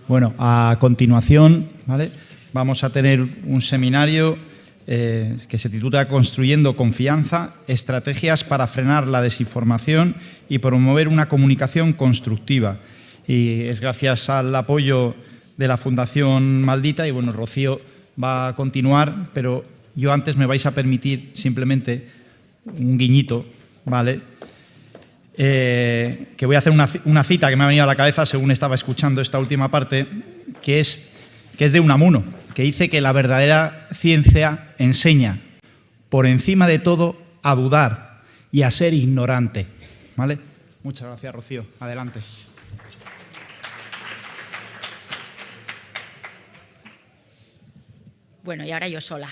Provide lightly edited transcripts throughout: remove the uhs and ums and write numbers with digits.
Bueno, a continuación, ¿vale?, vamos a tener un seminario que se titula Construyendo confianza, estrategias para frenar la desinformación y promover una comunicación constructiva. Y es gracias al apoyo de la Fundación Maldita y, bueno, Rocío va a continuar, pero yo antes me vais a permitir simplemente un guiñito, ¿vale?, que voy a hacer una cita que me ha venido a la cabeza según estaba escuchando esta última parte, que es de Unamuno, que dice que la verdadera ciencia enseña, por encima de todo, a dudar y a ser ignorante. ¿Vale? Muchas gracias, Rocío. Adelante. Bueno, y ahora yo sola.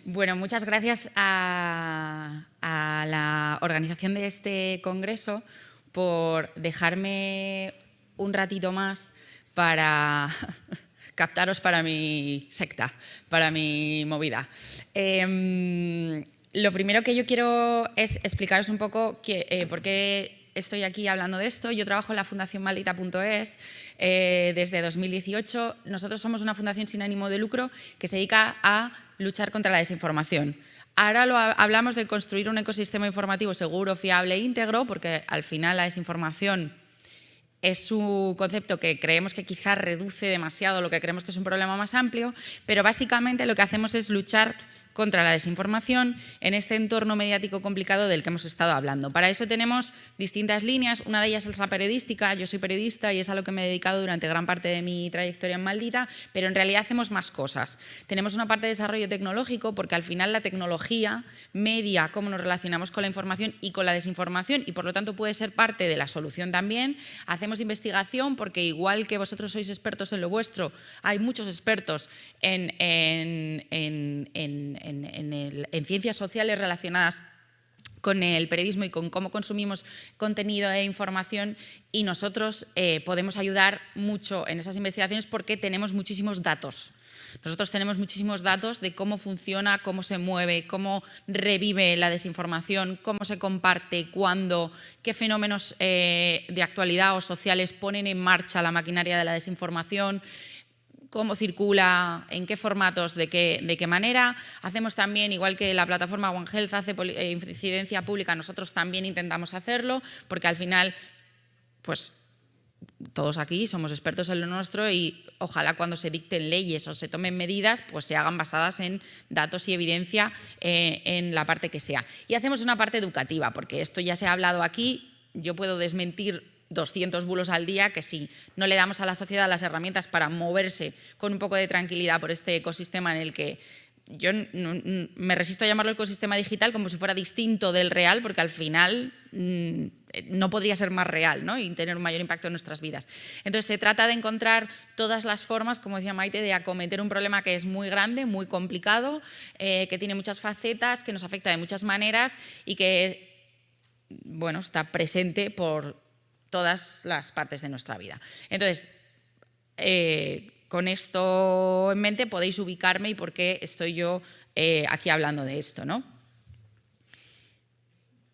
Bueno, muchas gracias a la organización de este congreso por dejarme un ratito más para captaros para mi secta, para mi movida. Lo primero que yo quiero es explicaros un poco por qué estoy aquí hablando de esto. Yo trabajo en la Fundación Maldita.es desde 2018. Nosotros somos una fundación sin ánimo de lucro que se dedica a luchar contra la desinformación. Ahora hablamos de construir un ecosistema informativo seguro, fiable e íntegro, porque al final la desinformación es un concepto que creemos que quizás reduce demasiado lo que creemos que es un problema más amplio, pero básicamente lo que hacemos es luchar contra la desinformación en este entorno mediático complicado del que hemos estado hablando. Para eso tenemos distintas líneas, una de ellas es la periodística. Yo soy periodista y es a lo que me he dedicado durante gran parte de mi trayectoria en Maldita, pero en realidad hacemos más cosas. Tenemos una parte de desarrollo tecnológico, porque al final la tecnología media cómo nos relacionamos con la información y con la desinformación, y por lo tanto puede ser parte de la solución también. Hacemos investigación, porque igual que vosotros sois expertos en lo vuestro, hay muchos expertos en ciencias sociales relacionadas con el periodismo y con cómo consumimos contenido e información, y nosotros podemos ayudar mucho en esas investigaciones porque tenemos muchísimos datos. Nosotros tenemos muchísimos datos de cómo funciona, cómo se mueve, cómo revive la desinformación, cómo se comparte, cuándo, qué fenómenos de actualidad o sociales ponen en marcha la maquinaria de la desinformación, cómo circula, en qué formatos, de qué manera. Hacemos también, igual que la plataforma One Health hace incidencia pública, nosotros también intentamos hacerlo, porque al final, pues todos aquí somos expertos en lo nuestro y ojalá cuando se dicten leyes o se tomen medidas, pues se hagan basadas en datos y evidencia en la parte que sea. Y hacemos una parte educativa, porque esto ya se ha hablado aquí, yo puedo desmentir 200 bulos al día, que si no le damos a la sociedad las herramientas para moverse con un poco de tranquilidad por este ecosistema en el que yo me resisto a llamarlo ecosistema digital como si fuera distinto del real, porque al final no podría ser más real, ¿no?, y tener un mayor impacto en nuestras vidas. Entonces se trata de encontrar todas las formas, como decía Maite, de acometer un problema que es muy grande, muy complicado, que tiene muchas facetas, que nos afecta de muchas maneras y que, bueno, está presente por todas las partes de nuestra vida. Entonces, con esto en mente podéis ubicarme y por qué estoy yo aquí hablando de esto, ¿no?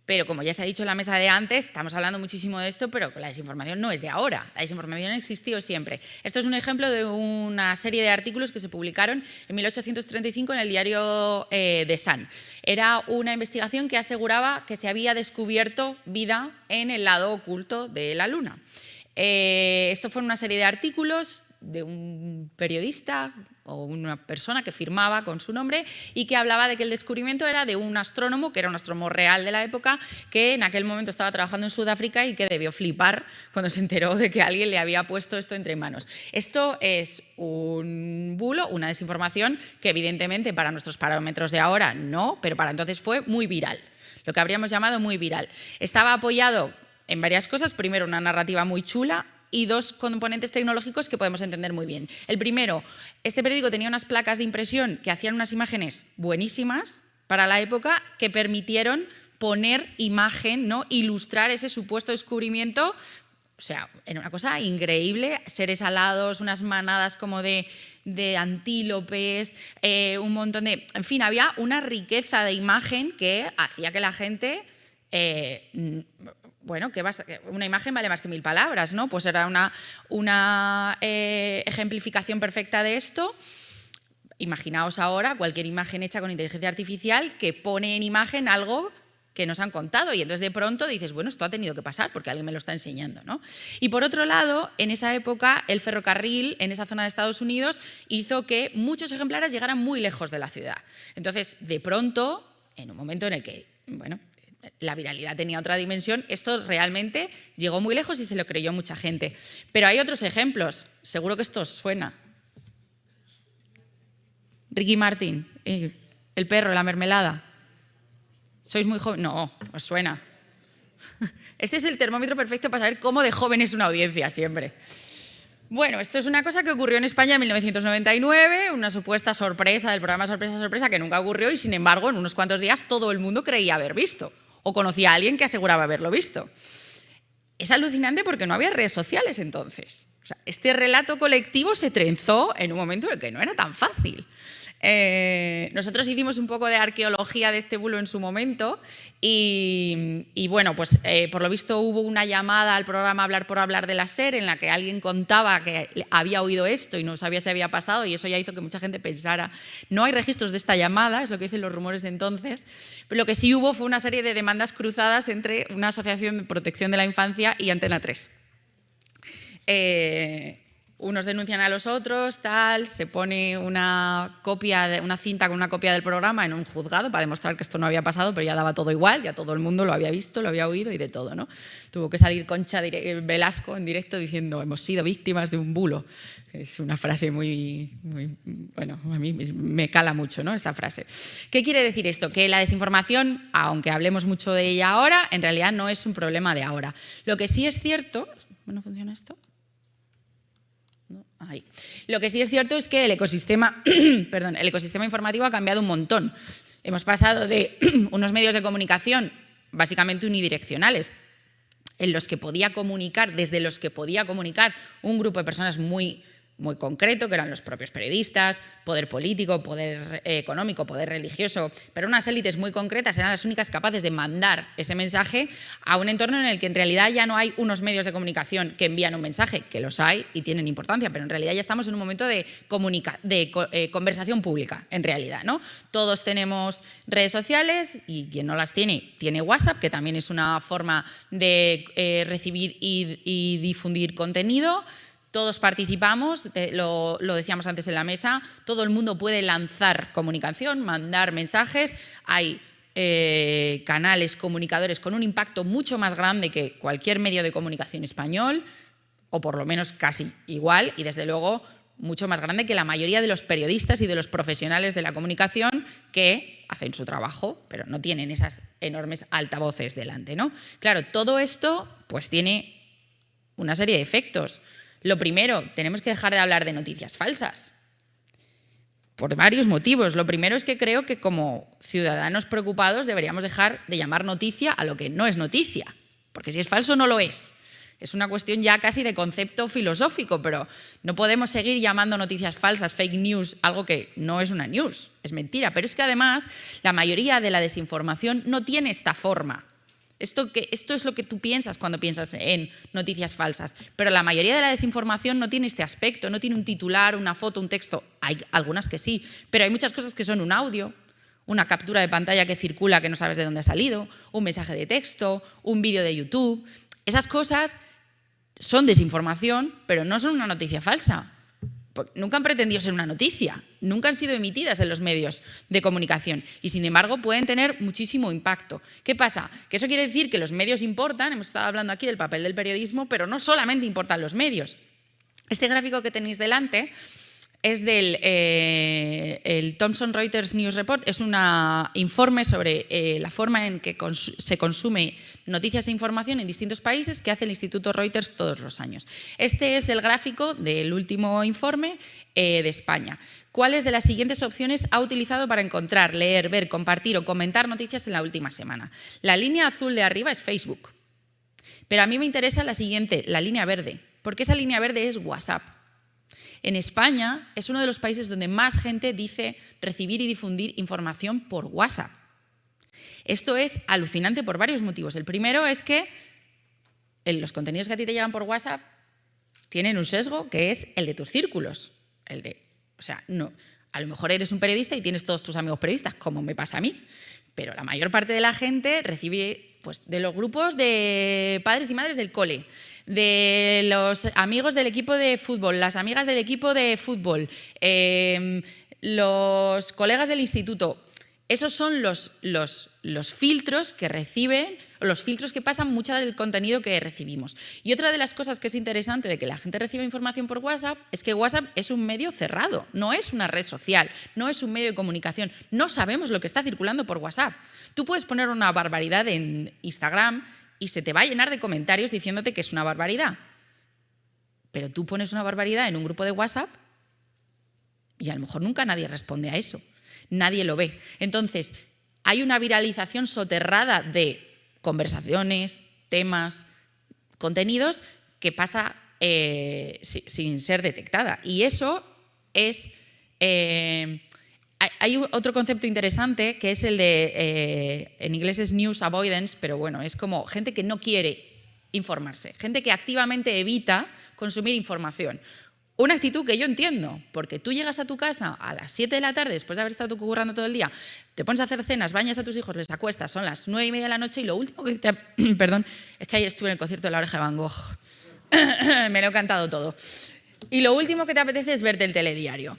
Pero como ya se ha dicho en la mesa de antes, estamos hablando muchísimo de esto, pero la desinformación no es de ahora, la desinformación ha existido siempre. Esto es un ejemplo de una serie de artículos que se publicaron en 1835 en el diario The Sun. Era una investigación que aseguraba que se había descubierto vida en el lado oculto de la Luna. Esto fue una serie de artículos de un periodista o una persona que firmaba con su nombre y que hablaba de que el descubrimiento era de un astrónomo, que era un astrónomo real de la época, que en aquel momento estaba trabajando en Sudáfrica y que debió flipar cuando se enteró de que alguien le había puesto esto entre manos. Esto es un bulo, una desinformación que evidentemente para nuestros parámetros de ahora no, pero para entonces fue muy viral, lo que habríamos llamado muy viral. Estaba apoyado en varias cosas, primero una narrativa muy chula, y dos componentes tecnológicos que podemos entender muy bien. El primero, este periódico tenía unas placas de impresión que hacían unas imágenes buenísimas para la época que permitieron poner imagen, ¿no?, ilustrar ese supuesto descubrimiento. O sea, era una cosa increíble, seres alados, unas manadas como de antílopes, un montón de... En fin, había una riqueza de imagen que hacía que la gente... bueno, una imagen vale más que 1000 palabras, ¿no? Pues era una ejemplificación perfecta de esto. Imaginaos ahora cualquier imagen hecha con inteligencia artificial que pone en imagen algo que nos han contado y entonces de pronto dices, bueno, esto ha tenido que pasar porque alguien me lo está enseñando, ¿no? Y por otro lado, en esa época, el ferrocarril en esa zona de Estados Unidos hizo que muchos ejemplares llegaran muy lejos de la ciudad. Entonces, de pronto, en un momento en el que, bueno, la viralidad tenía otra dimensión, esto realmente llegó muy lejos y se lo creyó mucha gente. Pero hay otros ejemplos, seguro que esto os suena. Ricky Martin, el perro, la mermelada. ¿Sois muy jóvenes? No, os suena. Este es el termómetro perfecto para saber cómo de joven es una audiencia siempre. Bueno, esto es una cosa que ocurrió en España en 1999, una supuesta sorpresa del programa Sorpresa, Sorpresa, que nunca ocurrió y, sin embargo, en unos cuantos días todo el mundo creía haber visto o conocía a alguien que aseguraba haberlo visto. Es alucinante porque no había redes sociales entonces. O sea, este relato colectivo se trenzó en un momento en el que no era tan fácil. Nosotros hicimos un poco de arqueología de este bulo en su momento y bueno, pues por lo visto hubo una llamada al programa Hablar por Hablar de la SER en la que alguien contaba que había oído esto y no sabía si había pasado y eso ya hizo que mucha gente pensara. No hay registros de esta llamada, es lo que dicen los rumores de entonces, pero lo que sí hubo fue una serie de demandas cruzadas entre una asociación de protección de la infancia y Antena 3. Unos denuncian a los otros, tal, se pone una cinta con una copia del programa en un juzgado para demostrar que esto no había pasado, pero ya daba todo igual, ya todo el mundo lo había visto, lo había oído y de todo, ¿no? Tuvo que salir Concha Velasco en directo diciendo hemos sido víctimas de un bulo. Es una frase muy, bueno, a mí me cala mucho, ¿no? Esta frase. ¿Qué quiere decir esto? Que la desinformación, aunque hablemos mucho de ella ahora, en realidad no es un problema de ahora. Lo que sí es cierto... ¿No funciona esto? Ahí. Lo que sí es cierto es que el ecosistema informativo ha cambiado un montón. Hemos pasado de unos medios de comunicación básicamente unidireccionales, desde los que podía comunicar un grupo de personas muy concreto, que eran los propios periodistas, poder político, poder económico, poder religioso, pero unas élites muy concretas eran las únicas capaces de mandar ese mensaje a un entorno en el que en realidad ya no hay unos medios de comunicación que envían un mensaje, que los hay y tienen importancia, pero en realidad ya estamos en un momento de conversación pública, en realidad, ¿no? Todos tenemos redes sociales y quien no las tiene, tiene WhatsApp, que también es una forma de recibir y difundir contenido. Todos participamos, lo decíamos antes en la mesa, todo el mundo puede lanzar comunicación, mandar mensajes, hay canales, comunicadores con un impacto mucho más grande que cualquier medio de comunicación español, o por lo menos casi igual, y desde luego mucho más grande que la mayoría de los periodistas y de los profesionales de la comunicación que hacen su trabajo, pero no tienen esas enormes altavoces delante, ¿no? Claro, todo esto pues tiene una serie de efectos. Lo primero, tenemos que dejar de hablar de noticias falsas, por varios motivos. Lo primero es que creo que como ciudadanos preocupados deberíamos dejar de llamar noticia a lo que no es noticia, porque si es falso no lo es. Es una cuestión ya casi de concepto filosófico, pero no podemos seguir llamando noticias falsas, fake news, algo que no es una news, es mentira. Pero es que además la mayoría de la desinformación no tiene esta forma. Esto es lo que tú piensas cuando piensas en noticias falsas, pero la mayoría de la desinformación no tiene este aspecto, no tiene un titular, una foto, un texto. Hay algunas que sí, pero hay muchas cosas que son un audio, una captura de pantalla que circula que no sabes de dónde ha salido, un mensaje de texto, un vídeo de YouTube. Esas cosas son desinformación, pero no son una noticia falsa. Nunca han pretendido ser una noticia, nunca han sido emitidas en los medios de comunicación y, sin embargo, pueden tener muchísimo impacto. ¿Qué pasa? Que eso quiere decir que los medios importan, hemos estado hablando aquí del papel del periodismo, pero no solamente importan los medios. Este gráfico que tenéis delante es del el Thomson Reuters News Report, es un informe sobre la forma en que se consume noticias e información en distintos países que hace el Instituto Reuters todos los años. Este es el gráfico del último informe de España. ¿Cuáles de las siguientes opciones ha utilizado para encontrar, leer, ver, compartir o comentar noticias en la última semana? La línea azul de arriba es Facebook, pero a mí me interesa la siguiente, la línea verde, porque esa línea verde es WhatsApp. En España es uno de los países donde más gente dice recibir y difundir información por WhatsApp. Esto es alucinante por varios motivos. El primero es que los contenidos que a ti te llegan por WhatsApp tienen un sesgo que es el de tus círculos. O sea, no, a lo mejor eres un periodista y tienes todos tus amigos periodistas, como me pasa a mí, pero la mayor parte de la gente recibe pues, de los grupos de padres y madres del cole, de los amigos del equipo de fútbol, las amigas del equipo de fútbol, los colegas del instituto. Esos son los filtros que reciben, los filtros que pasan mucho del contenido que recibimos. Y otra de las cosas que es interesante de que la gente reciba información por WhatsApp es que WhatsApp es un medio cerrado, no es una red social, no es un medio de comunicación. No sabemos lo que está circulando por WhatsApp. Tú puedes poner una barbaridad en Instagram y se te va a llenar de comentarios diciéndote que es una barbaridad. Pero tú pones una barbaridad en un grupo de WhatsApp y a lo mejor nunca nadie responde a eso. Nadie lo ve. Entonces, hay una viralización soterrada de conversaciones, temas, contenidos que pasa sin ser detectada. Y eso es... hay otro concepto interesante que es el de, en inglés es news avoidance, pero bueno, es como gente que no quiere informarse, gente que activamente evita consumir información. Una actitud que yo entiendo, porque tú llegas a tu casa a las 7 de la tarde, después de haber estado currando todo el día, te pones a hacer cenas, bañas a tus hijos, les acuestas, son las 9:30 de la noche y lo último que te... Perdón, es que ayer estuve en el concierto de La Oreja de Van Gogh. Me lo he cantado todo. Y lo último que te apetece es verte el telediario.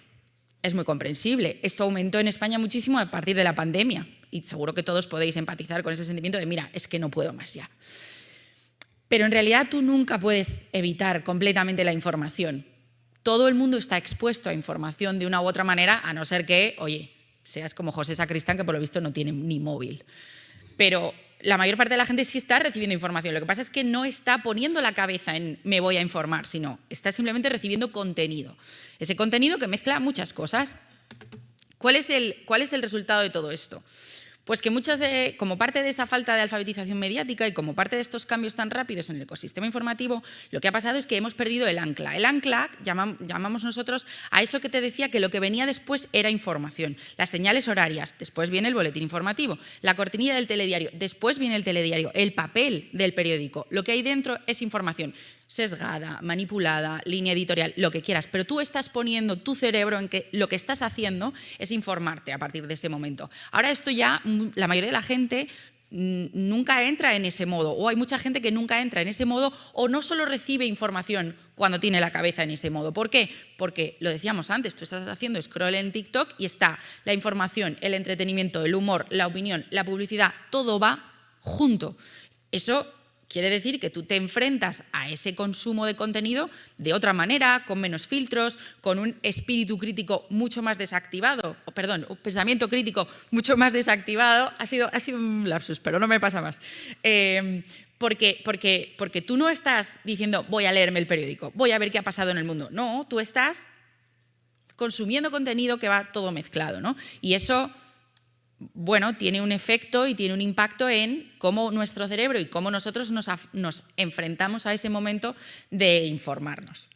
Es muy comprensible. Esto aumentó en España muchísimo a partir de la pandemia y seguro que todos podéis empatizar con ese sentimiento de, mira, es que no puedo más ya. Pero en realidad tú nunca puedes evitar completamente la información. Todo el mundo está expuesto a información de una u otra manera, a no ser que, oye, seas como José Sacristán, que por lo visto no tiene ni móvil. Pero la mayor parte de la gente sí está recibiendo información. Lo que pasa es que no está poniendo la cabeza en me voy a informar, sino está simplemente recibiendo contenido. Ese contenido que mezcla muchas cosas. ¿Cuál es el resultado de todo esto? Pues que como parte de esa falta de alfabetización mediática y como parte de estos cambios tan rápidos en el ecosistema informativo, lo que ha pasado es que hemos perdido el ancla. El ancla, llamamos nosotros a eso que te decía que lo que venía después era información. Las señales horarias, después viene el boletín informativo, la cortinilla del telediario, después viene el telediario, el papel del periódico. Lo que hay dentro es información sesgada, manipulada, línea editorial, lo que quieras, pero tú estás poniendo tu cerebro en que lo que estás haciendo es informarte a partir de ese momento. Ahora esto ya, la mayoría de la gente nunca entra en ese modo, o hay mucha gente que nunca entra en ese modo o no solo recibe información cuando tiene la cabeza en ese modo. ¿Por qué? Porque, lo decíamos antes, tú estás haciendo scroll en TikTok y está la información, el entretenimiento, el humor, la opinión, la publicidad, todo va junto. Eso quiere decir que tú te enfrentas a ese consumo de contenido de otra manera, con menos filtros, con un espíritu crítico mucho más desactivado, un pensamiento crítico mucho más desactivado. Ha sido un lapsus, pero no me pasa más. Porque tú no estás diciendo voy a leerme el periódico, voy a ver qué ha pasado en el mundo. No, tú estás consumiendo contenido que va todo mezclado, ¿no? Y eso, bueno, tiene un efecto y tiene un impacto en cómo nuestro cerebro y cómo nosotros nos enfrentamos a ese momento de informarnos.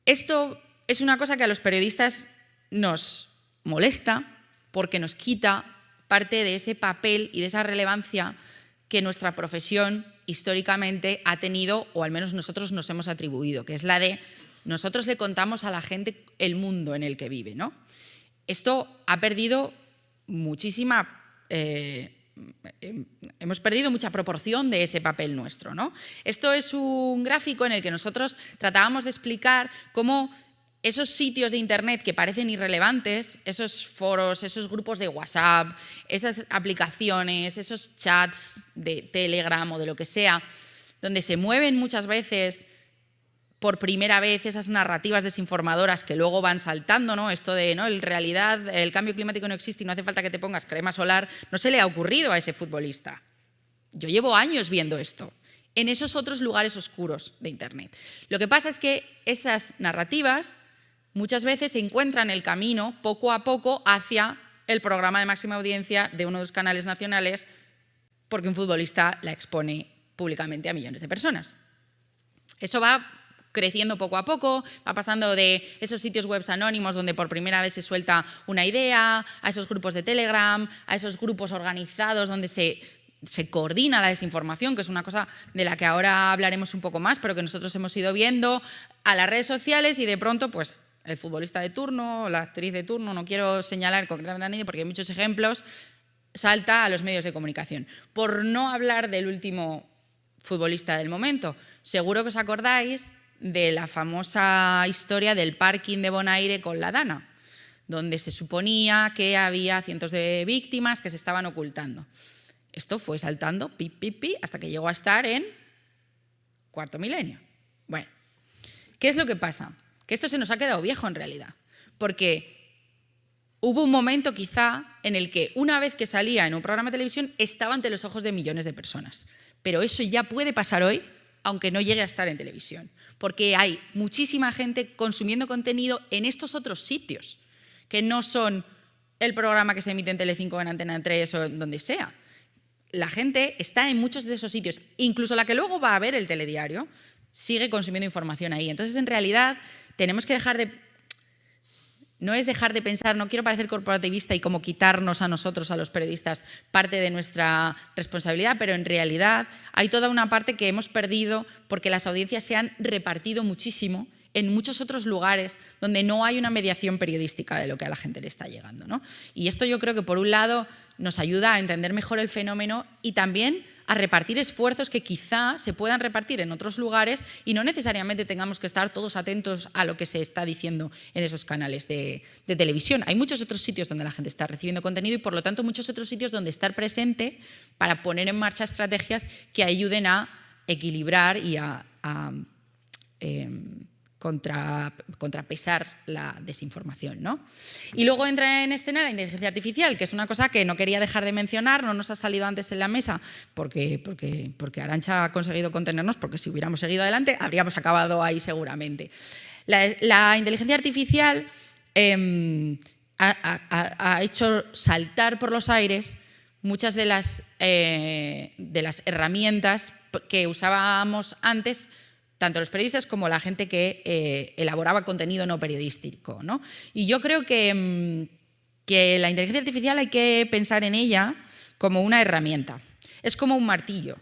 Esto es una cosa que a los periodistas nos molesta porque nos quita parte de ese papel y de esa relevancia que nuestra profesión históricamente ha tenido, o al menos nosotros nos hemos atribuido, que es la de nosotros le contamos a la gente el mundo en el que vive, ¿no? Esto ha perdido hemos perdido mucha proporción de ese papel nuestro, ¿no? Esto es un gráfico en el que nosotros tratábamos de explicar cómo esos sitios de internet que parecen irrelevantes, esos foros, esos grupos de WhatsApp, esas aplicaciones, esos chats de Telegram o de lo que sea, donde se mueven muchas veces por primera vez esas narrativas desinformadoras que luego van saltando, ¿no? Esto de, ¿no?, en realidad el cambio climático no existe y no hace falta que te pongas crema solar, no se le ha ocurrido a ese futbolista. Yo llevo años viendo esto, en esos otros lugares oscuros de internet. Lo que pasa es que esas narrativas muchas veces encuentran el camino poco a poco hacia el programa de máxima audiencia de uno de los canales nacionales porque un futbolista la expone públicamente a millones de personas. Eso va creciendo poco a poco, va pasando de esos sitios web anónimos donde por primera vez se suelta una idea, a esos grupos de Telegram, a esos grupos organizados donde se se coordina la desinformación, que es una cosa de la que ahora hablaremos un poco más, pero que nosotros hemos ido viendo, a las redes sociales, y de pronto, pues, el futbolista de turno, la actriz de turno, no quiero señalar concretamente a nadie porque hay muchos ejemplos, salta a los medios de comunicación. Por no hablar del último futbolista del momento, seguro que os acordáis de la famosa historia del parking de Bonaire con la Dana, donde se suponía que había cientos de víctimas que se estaban ocultando. Esto fue saltando, hasta que llegó a estar en cuarto milenio. Bueno, ¿qué es lo que pasa? Que esto se nos ha quedado viejo en realidad, porque hubo un momento quizá en el que una vez que salía en un programa de televisión estaba ante los ojos de millones de personas, pero eso ya puede pasar hoy, aunque no llegue a estar en televisión, porque hay muchísima gente consumiendo contenido en estos otros sitios, que no son el programa que se emite en Telecinco, en Antena 3 o en donde sea. La gente está en muchos de esos sitios, incluso la que luego va a ver el telediario, sigue consumiendo información ahí. Entonces, en realidad, tenemos que dejar de... No es dejar de pensar, no quiero parecer corporativista y como quitarnos a nosotros, a los periodistas, parte de nuestra responsabilidad, pero en realidad hay toda una parte que hemos perdido porque las audiencias se han repartido muchísimo en muchos otros lugares donde no hay una mediación periodística de lo que a la gente le está llegando, ¿no? Y esto yo creo que, por un lado, nos ayuda a entender mejor el fenómeno y también a repartir esfuerzos que quizá se puedan repartir en otros lugares y no necesariamente tengamos que estar todos atentos a lo que se está diciendo en esos canales de televisión. Hay muchos otros sitios donde la gente está recibiendo contenido y, por lo tanto, muchos otros sitios donde estar presente para poner en marcha estrategias que ayuden a equilibrar y a contrapesar la desinformación, ¿no? Y luego entra en escena la inteligencia artificial, que es una cosa que no quería dejar de mencionar, no nos ha salido antes en la mesa porque Arantxa ha conseguido contenernos, porque si hubiéramos seguido adelante habríamos acabado ahí seguramente. La inteligencia artificial ha hecho saltar por los aires muchas de las herramientas que usábamos antes, tanto los periodistas como la gente que elaboraba contenido no periodístico, ¿no? Y yo creo que la inteligencia artificial hay que pensar en ella como una herramienta. Es como un martillo.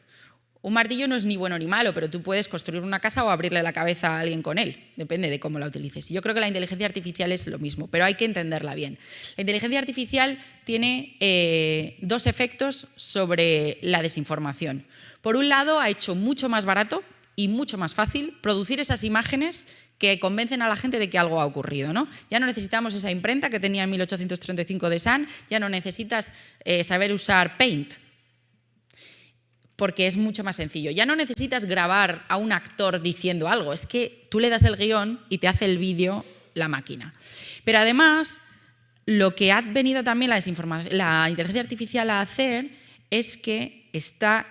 Un martillo no es ni bueno ni malo, pero tú puedes construir una casa o abrirle la cabeza a alguien con él. Depende de cómo la utilices. Y yo creo que la inteligencia artificial es lo mismo, pero hay que entenderla bien. La inteligencia artificial tiene dos efectos sobre la desinformación. Por un lado, ha hecho mucho más barato y mucho más fácil producir esas imágenes que convencen a la gente de que algo ha ocurrido, ¿no? Ya no necesitamos esa imprenta que tenía en 1835 de Sun, ya no necesitas saber usar Paint, porque es mucho más sencillo. Ya no necesitas grabar a un actor diciendo algo, es que tú le das el guión y te hace el vídeo la máquina. Pero además, lo que ha venido también la inteligencia artificial a hacer es que está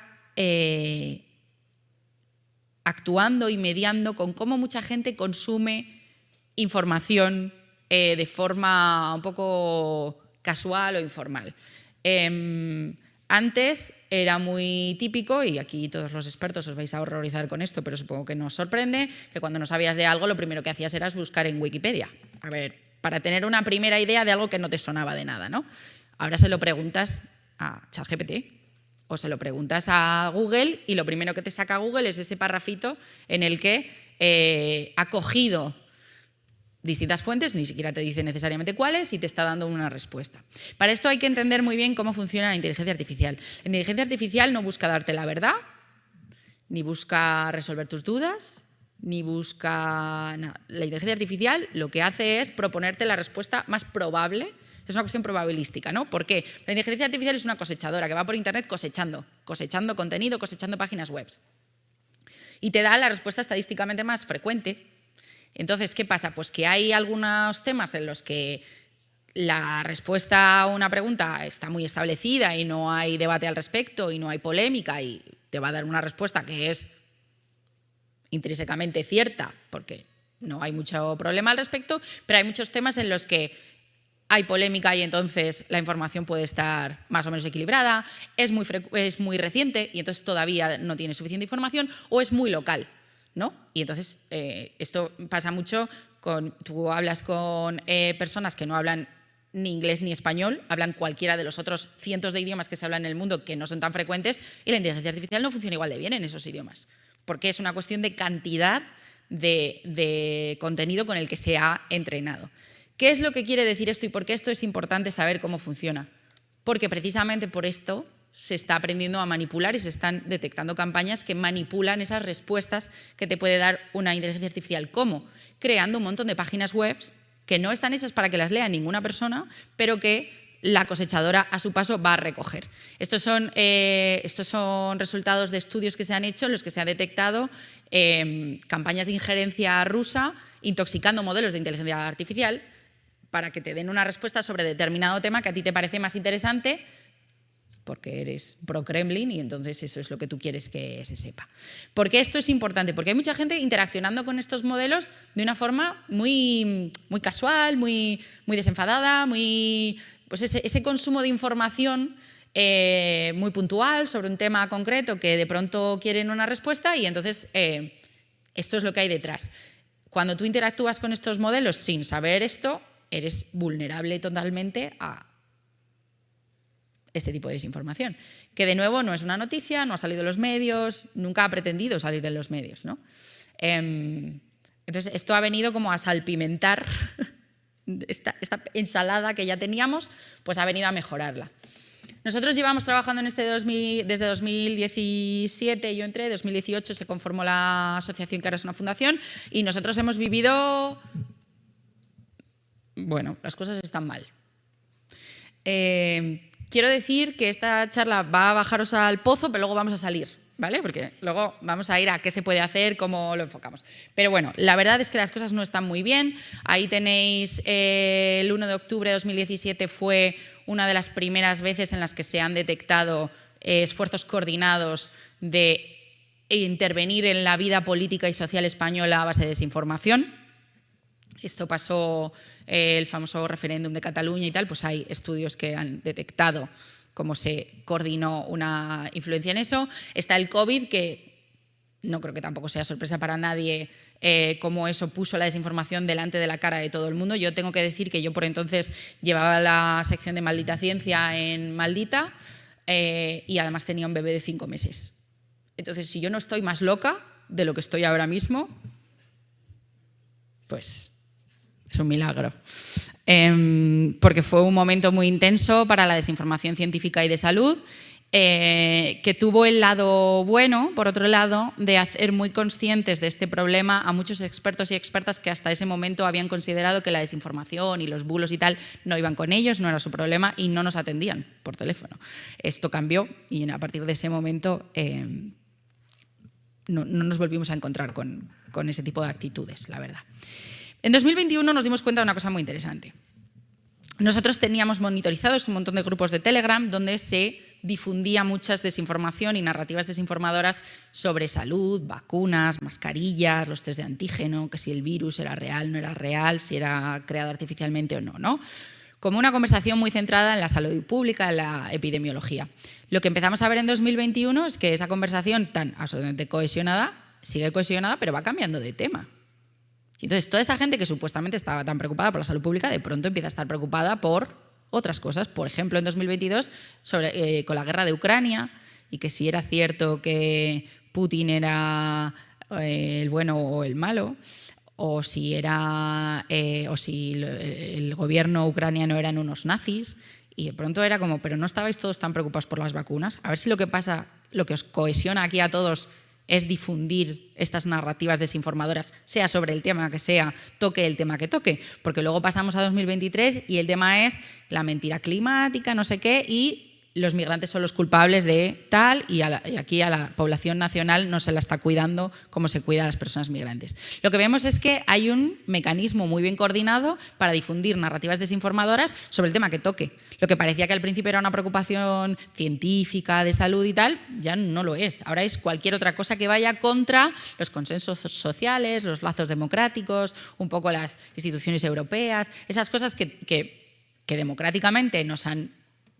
actuando y mediando con cómo mucha gente consume información de forma un poco casual o informal. Antes era muy típico, y aquí todos los expertos os vais a horrorizar con esto, pero supongo que no os sorprende, que cuando no sabías de algo lo primero que hacías era buscar en Wikipedia, a ver, para tener una primera idea de algo que no te sonaba de nada, ¿no? Ahora se lo preguntas a ChatGPT o se lo preguntas a Google y lo primero que te saca Google es ese parrafito en el que ha cogido distintas fuentes, ni siquiera te dice necesariamente cuáles, y te está dando una respuesta. Para esto hay que entender muy bien cómo funciona la inteligencia artificial. La inteligencia artificial no busca darte la verdad, ni busca resolver tus dudas, ni busca nada. La inteligencia artificial lo que hace es proponerte la respuesta más probable. Es una cuestión probabilística, ¿no? ¿Por qué? La inteligencia artificial es una cosechadora que va por internet cosechando contenido, cosechando páginas web. Y te da la respuesta estadísticamente más frecuente. Entonces, ¿qué pasa? Pues que hay algunos temas en los que la respuesta a una pregunta está muy establecida y no hay debate al respecto y no hay polémica y te va a dar una respuesta que es intrínsecamente cierta porque no hay mucho problema al respecto, pero hay muchos temas en los que hay polémica y entonces la información puede estar más o menos equilibrada, es muy reciente y entonces todavía no tiene suficiente información, o es muy local, ¿no? Y entonces esto pasa mucho tú hablas con personas que no hablan ni inglés ni español, hablan cualquiera de los otros cientos de idiomas que se hablan en el mundo que no son tan frecuentes, y la inteligencia artificial no funciona igual de bien en esos idiomas, porque es una cuestión de cantidad de contenido con el que se ha entrenado. ¿Qué es lo que quiere decir esto y por qué esto es importante saber cómo funciona? Porque precisamente por esto se está aprendiendo a manipular y se están detectando campañas que manipulan esas respuestas que te puede dar una inteligencia artificial. ¿Cómo? Creando un montón de páginas web que no están hechas para que las lea ninguna persona, pero que la cosechadora a su paso va a recoger. Estos son resultados de estudios que se han hecho en los que se ha detectado campañas de injerencia rusa intoxicando modelos de inteligencia artificial para que te den una respuesta sobre determinado tema que a ti te parece más interesante porque eres pro-Kremlin y entonces eso es lo que tú quieres que se sepa. ¿Por qué esto es importante? Porque hay mucha gente interaccionando con estos modelos de una forma muy casual, muy desenfadada, pues ese consumo de información muy puntual sobre un tema concreto que de pronto quieren una respuesta y entonces esto es lo que hay detrás. Cuando tú interactúas con estos modelos sin saber esto, eres vulnerable totalmente a este tipo de desinformación, que de nuevo no es una noticia, no ha salido en los medios, nunca ha pretendido salir en los medios, ¿no? Entonces esto ha venido como a salpimentar esta ensalada que ya teníamos, pues ha venido a mejorarla. Nosotros llevamos trabajando en desde 2017, yo entré, 2018 se conformó la asociación que ahora es una fundación y nosotros hemos vivido, bueno, las cosas están mal. Quiero decir que esta charla va a bajaros al pozo, pero luego vamos a salir, ¿vale? Porque luego vamos a ir a qué se puede hacer, cómo lo enfocamos. Pero bueno, la verdad es que las cosas no están muy bien. Ahí tenéis el 1 de octubre de 2017 fue una de las primeras veces en las que se han detectado esfuerzos coordinados de intervenir en la vida política y social española a base de desinformación. Esto pasó el famoso referéndum de Cataluña y tal, pues hay estudios que han detectado cómo se coordinó una influencia en eso. Está el COVID, que no creo que tampoco sea sorpresa para nadie cómo eso puso la desinformación delante de la cara de todo el mundo. Yo tengo que decir que yo por entonces llevaba la sección de Maldita Ciencia en Maldita y además tenía un bebé de 5 meses. Entonces, si yo no estoy más loca de lo que estoy ahora mismo, pues es un milagro. Porque fue un momento muy intenso para la desinformación científica y de salud, que tuvo el lado bueno, por otro lado, de hacer muy conscientes de este problema a muchos expertos y expertas que hasta ese momento habían considerado que la desinformación y los bulos y tal no iban con ellos, no era su problema y no nos atendían por teléfono. Esto cambió y a partir de ese momento no nos volvimos a encontrar con ese tipo de actitudes, la verdad. En 2021 nos dimos cuenta de una cosa muy interesante. Nosotros teníamos monitorizados un montón de grupos de Telegram donde se difundía muchas desinformación y narrativas desinformadoras sobre salud, vacunas, mascarillas, los test de antígeno, que si el virus era real, no era real, si era creado artificialmente o no, ¿no? Como una conversación muy centrada en la salud pública, en la epidemiología. Lo que empezamos a ver en 2021 es que esa conversación tan absolutamente cohesionada, sigue cohesionada, pero va cambiando de tema. Y entonces, toda esa gente que supuestamente estaba tan preocupada por la salud pública, de pronto empieza a estar preocupada por otras cosas. Por ejemplo, en 2022, con la guerra de Ucrania, y que si era cierto que Putin era el bueno o el malo, o si el gobierno ucraniano eran unos nazis, y de pronto era como, pero no estabais todos tan preocupados por las vacunas. A ver si lo que pasa, lo que os cohesiona aquí a todos es difundir estas narrativas desinformadoras, sea sobre el tema que sea, toque el tema que toque, porque luego pasamos a 2023 y el tema es la mentira climática, no sé qué, y los migrantes son los culpables de tal, y aquí a la población nacional no se la está cuidando como se cuida a las personas migrantes. Lo que vemos es que hay un mecanismo muy bien coordinado para difundir narrativas desinformadoras sobre el tema que toque. Lo que parecía que al principio era una preocupación científica, de salud y tal, ya no lo es. Ahora es cualquier otra cosa que vaya contra los consensos sociales, los lazos democráticos, un poco las instituciones europeas, esas cosas que democráticamente nos han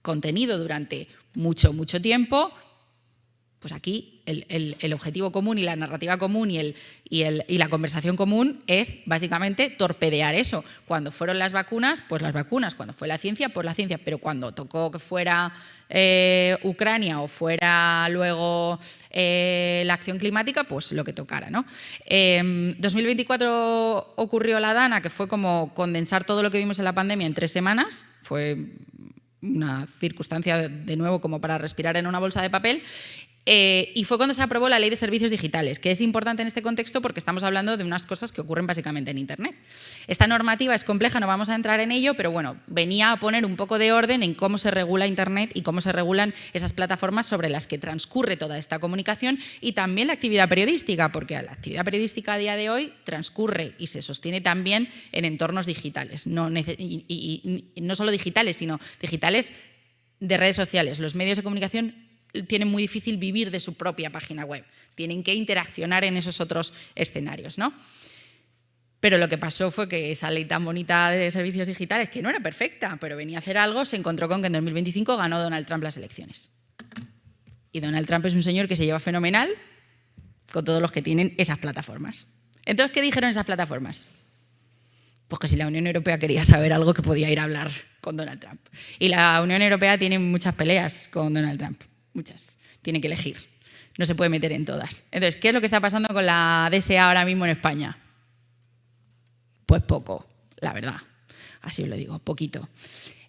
contenido durante mucho tiempo, Pues aquí el objetivo común y la narrativa común y la conversación común es básicamente torpedear eso. Cuando fueron las vacunas, pues las vacunas. Cuando fue la ciencia, pues la ciencia. Pero cuando tocó que fuera Ucrania o fuera luego la acción climática, pues lo que tocara, ¿no? 2024 ocurrió la DANA, que fue como condensar todo lo que vimos en la pandemia en 3 semanas. Fue una circunstancia, de nuevo, como para respirar en una bolsa de papel. Y fue cuando se aprobó la Ley de Servicios Digitales, que es importante en este contexto porque estamos hablando de unas cosas que ocurren básicamente en Internet. Esta normativa es compleja, no vamos a entrar en ello, pero bueno, venía a poner un poco de orden en cómo se regula Internet y cómo se regulan esas plataformas sobre las que transcurre toda esta comunicación y también la actividad periodística, porque la actividad periodística a día de hoy transcurre y se sostiene también en entornos digitales, y no solo digitales, sino digitales de redes sociales. Los medios de comunicación tienen muy difícil vivir de su propia página web. Tienen que interaccionar en esos otros escenarios, ¿no? Pero lo que pasó fue que esa ley tan bonita de servicios digitales, que no era perfecta, pero venía a hacer algo, se encontró con que en 2025 ganó Donald Trump las elecciones. Y Donald Trump es un señor que se lleva fenomenal con todos los que tienen esas plataformas. Entonces, ¿qué dijeron esas plataformas? Pues que si la Unión Europea quería saber algo, que podía ir a hablar con Donald Trump. Y la Unión Europea tiene muchas peleas con Donald Trump. Muchas. Tiene que elegir. No se puede meter en todas. Entonces, ¿qué es lo que está pasando con la DSA ahora mismo en España? Pues poco, la verdad. Así os lo digo, poquito.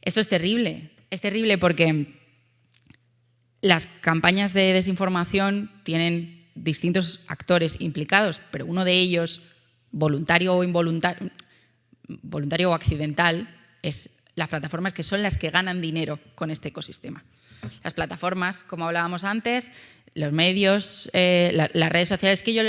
Esto es terrible. Es terrible porque las campañas de desinformación tienen distintos actores implicados, pero uno de ellos, voluntario o involuntario, voluntario o accidental, es las plataformas que son las que ganan dinero con este ecosistema. Las plataformas, como hablábamos antes, los medios, las redes sociales, que yo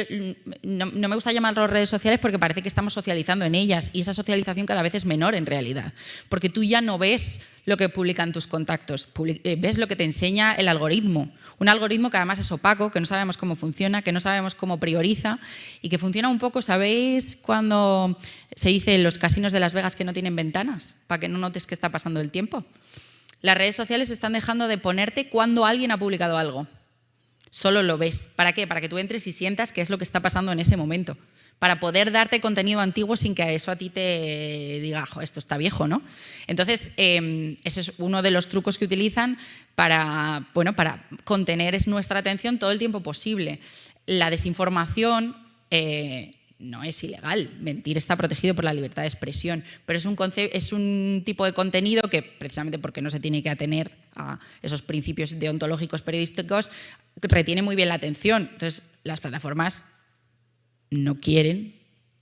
no me gusta llamarlos redes sociales porque parece que estamos socializando en ellas y esa socialización cada vez es menor en realidad, porque tú ya no ves lo que publican tus contactos, ves lo que te enseña el algoritmo, un algoritmo que además es opaco, que no sabemos cómo funciona, que no sabemos cómo prioriza y que funciona un poco, ¿sabéis cuando se dice en los casinos de Las Vegas que no tienen ventanas para que no notes que está pasando el tiempo? Las redes sociales están dejando de ponerte cuando alguien ha publicado algo. Solo lo ves. ¿Para qué? Para que tú entres y sientas qué es lo que está pasando en ese momento. Para poder darte contenido antiguo sin que eso a ti te diga, jo, esto está viejo, ¿no? Entonces, ese es uno de los trucos que utilizan para contener nuestra atención todo el tiempo posible. La desinformación no es ilegal, mentir está protegido por la libertad de expresión, pero es un tipo de contenido que, precisamente porque no se tiene que atener a esos principios deontológicos periodísticos, retiene muy bien la atención. Entonces, las plataformas no quieren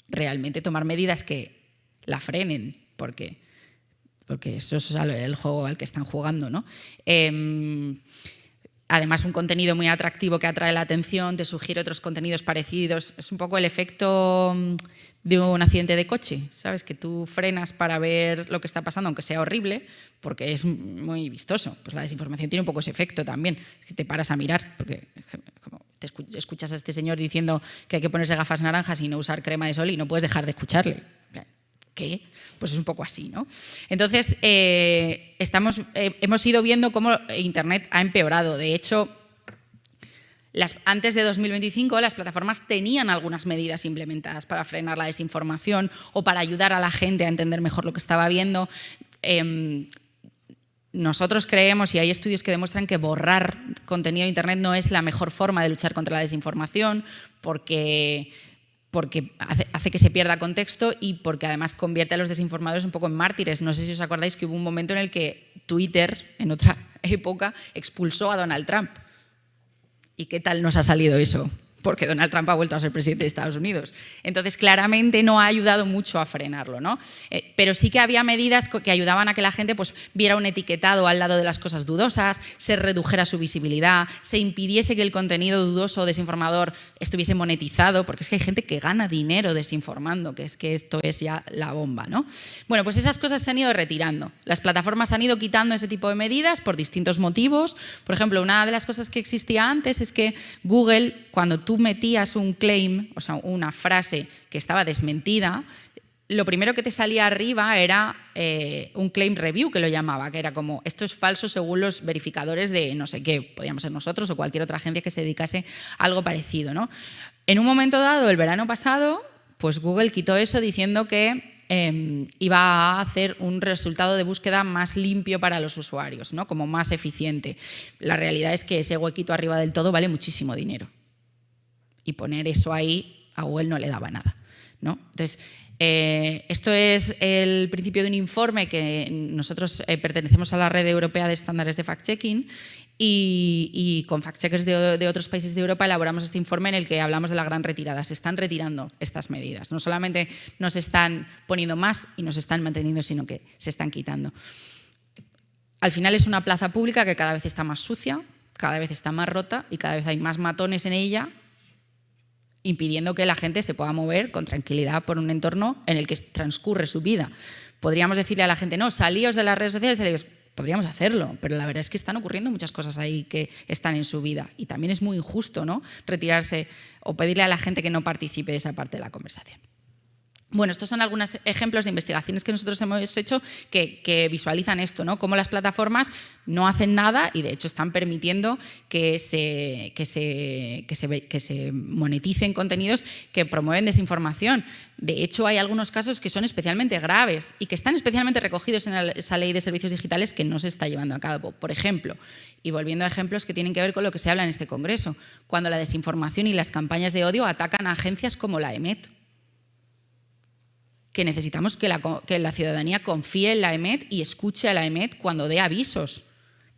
realmente tomar medidas que la frenen, porque eso es el juego al que están jugando, ¿no? Además, un contenido muy atractivo que atrae la atención, te sugiere otros contenidos parecidos. Es un poco el efecto de un accidente de coche, ¿sabes? Que tú frenas para ver lo que está pasando, aunque sea horrible, porque es muy vistoso. Pues la desinformación tiene un poco ese efecto también. Si te paras a mirar, porque como te escuchas a este señor diciendo que hay que ponerse gafas naranjas y no usar crema de sol y no puedes dejar de escucharle. ¿Qué? Pues es un poco así, ¿no? Entonces, hemos ido viendo cómo Internet ha empeorado. De hecho, antes de 2025 las plataformas tenían algunas medidas implementadas para frenar la desinformación o para ayudar a la gente a entender mejor lo que estaba viendo. Nosotros creemos, y hay estudios que demuestran que borrar contenido de Internet no es la mejor forma de luchar contra la desinformación porque hace que se pierda contexto y porque además convierte a los desinformadores un poco en mártires. No sé si os acordáis que hubo un momento en el que Twitter, en otra época, expulsó a Donald Trump. ¿Y qué tal nos ha salido eso? Porque Donald Trump ha vuelto a ser presidente de Estados Unidos. Entonces, claramente no ha ayudado mucho a frenarlo, ¿no? Pero sí que había medidas que ayudaban a que la gente pues, viera un etiquetado al lado de las cosas dudosas, se redujera su visibilidad, se impidiese que el contenido dudoso o desinformador estuviese monetizado, porque es que hay gente que gana dinero desinformando, que es que esto es ya la bomba, ¿no? Bueno, pues esas cosas se han ido retirando. Las plataformas han ido quitando ese tipo de medidas por distintos motivos. Por ejemplo, una de las cosas que existía antes es que Google, cuando tú metías un claim, o sea, una frase que estaba desmentida, lo primero que te salía arriba era un claim review, que lo llamaba, que era como, esto es falso según los verificadores de no sé qué, podíamos ser nosotros o cualquier otra agencia que se dedicase a algo parecido, ¿no? En un momento dado, el verano pasado, pues Google quitó eso diciendo que iba a hacer un resultado de búsqueda más limpio para los usuarios, ¿no? Como más eficiente. La realidad es que ese huequito arriba del todo vale muchísimo dinero. Y poner eso ahí a Google no le daba nada, ¿no? Entonces, esto es el principio de un informe que nosotros pertenecemos a la Red Europea de Estándares de Fact-Checking y con fact-checkers de otros países de Europa elaboramos este informe en el que hablamos de la gran retirada. Se están retirando estas medidas. No solamente nos están poniendo más y nos están manteniendo, sino que se están quitando. Al final es una plaza pública que cada vez está más sucia, cada vez está más rota y cada vez hay más matones en ella, impidiendo que la gente se pueda mover con tranquilidad por un entorno en el que transcurre su vida. Podríamos decirle a la gente, no, salíos de las redes sociales, podríamos hacerlo, pero la verdad es que están ocurriendo muchas cosas ahí que están en su vida y también es muy injusto, ¿no?, retirarse o pedirle a la gente que no participe de esa parte de la conversación. Bueno, estos son algunos ejemplos de investigaciones que nosotros hemos hecho que visualizan esto, ¿no? Cómo las plataformas no hacen nada y de hecho están permitiendo que se moneticen contenidos que promueven desinformación. De hecho, hay algunos casos que son especialmente graves y que están especialmente recogidos en esa ley de servicios digitales que no se está llevando a cabo. Por ejemplo, y volviendo a ejemplos que tienen que ver con lo que se habla en este congreso, cuando la desinformación y las campañas de odio atacan a agencias como la EMET, que necesitamos que la ciudadanía confíe en la EMET y escuche a la EMET cuando dé avisos.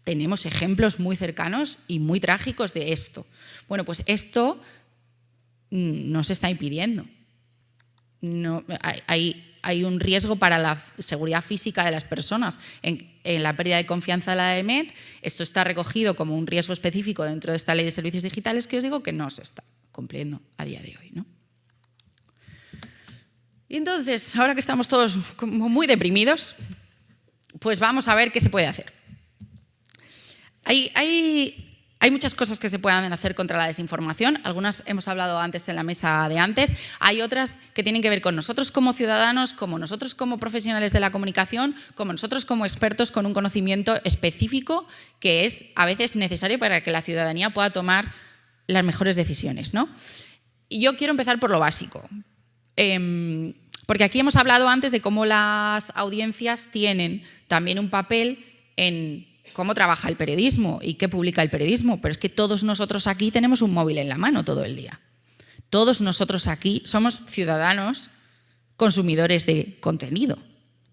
Tenemos ejemplos muy cercanos y muy trágicos de esto. Bueno, pues esto no se está impidiendo. No, hay un riesgo para la seguridad física de las personas en la pérdida de confianza de la EMET. Esto está recogido como un riesgo específico dentro de esta ley de servicios digitales que os digo que no se está cumpliendo a día de hoy, ¿no? Y entonces, ahora que estamos todos como muy deprimidos, pues vamos a ver qué se puede hacer. Hay muchas cosas que se pueden hacer contra la desinformación. Algunas hemos hablado antes en la mesa de antes. Hay otras que tienen que ver con nosotros como ciudadanos, como nosotros como profesionales de la comunicación, como nosotros como expertos con un conocimiento específico que es a veces necesario para que la ciudadanía pueda tomar las mejores decisiones, ¿no? Y yo quiero empezar por lo básico. Porque aquí hemos hablado antes de cómo las audiencias tienen también un papel en cómo trabaja el periodismo y qué publica el periodismo, pero es que todos nosotros aquí tenemos un móvil en la mano todo el día. Todos nosotros aquí somos ciudadanos consumidores de contenido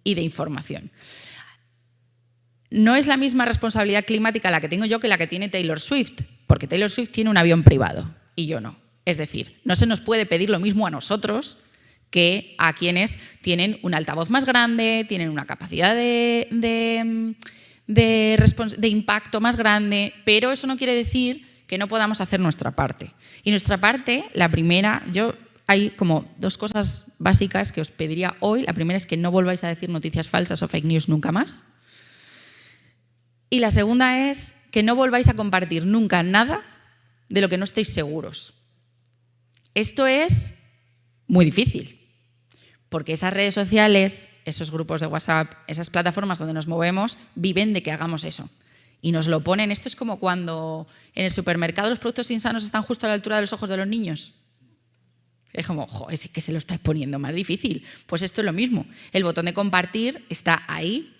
y de información. No es la misma responsabilidad climática la que tengo yo que la que tiene Taylor Swift, porque Taylor Swift tiene un avión privado y yo no. Es decir, no se nos puede pedir lo mismo a nosotros que a quienes tienen un altavoz más grande, tienen una capacidad de impacto más grande, pero eso no quiere decir que no podamos hacer nuestra parte. Y nuestra parte, la primera, hay como dos cosas básicas que os pediría hoy. La primera es que no volváis a decir noticias falsas o fake news nunca más. Y la segunda es que no volváis a compartir nunca nada de lo que no estéis seguros. Esto es muy difícil. Porque esas redes sociales, esos grupos de WhatsApp, esas plataformas donde nos movemos, viven de que hagamos eso. Y nos lo ponen. Esto es como cuando en el supermercado los productos insanos están justo a la altura de los ojos de los niños. Es como, es que se lo estáis poniendo más difícil. Pues esto es lo mismo. El botón de compartir está ahí.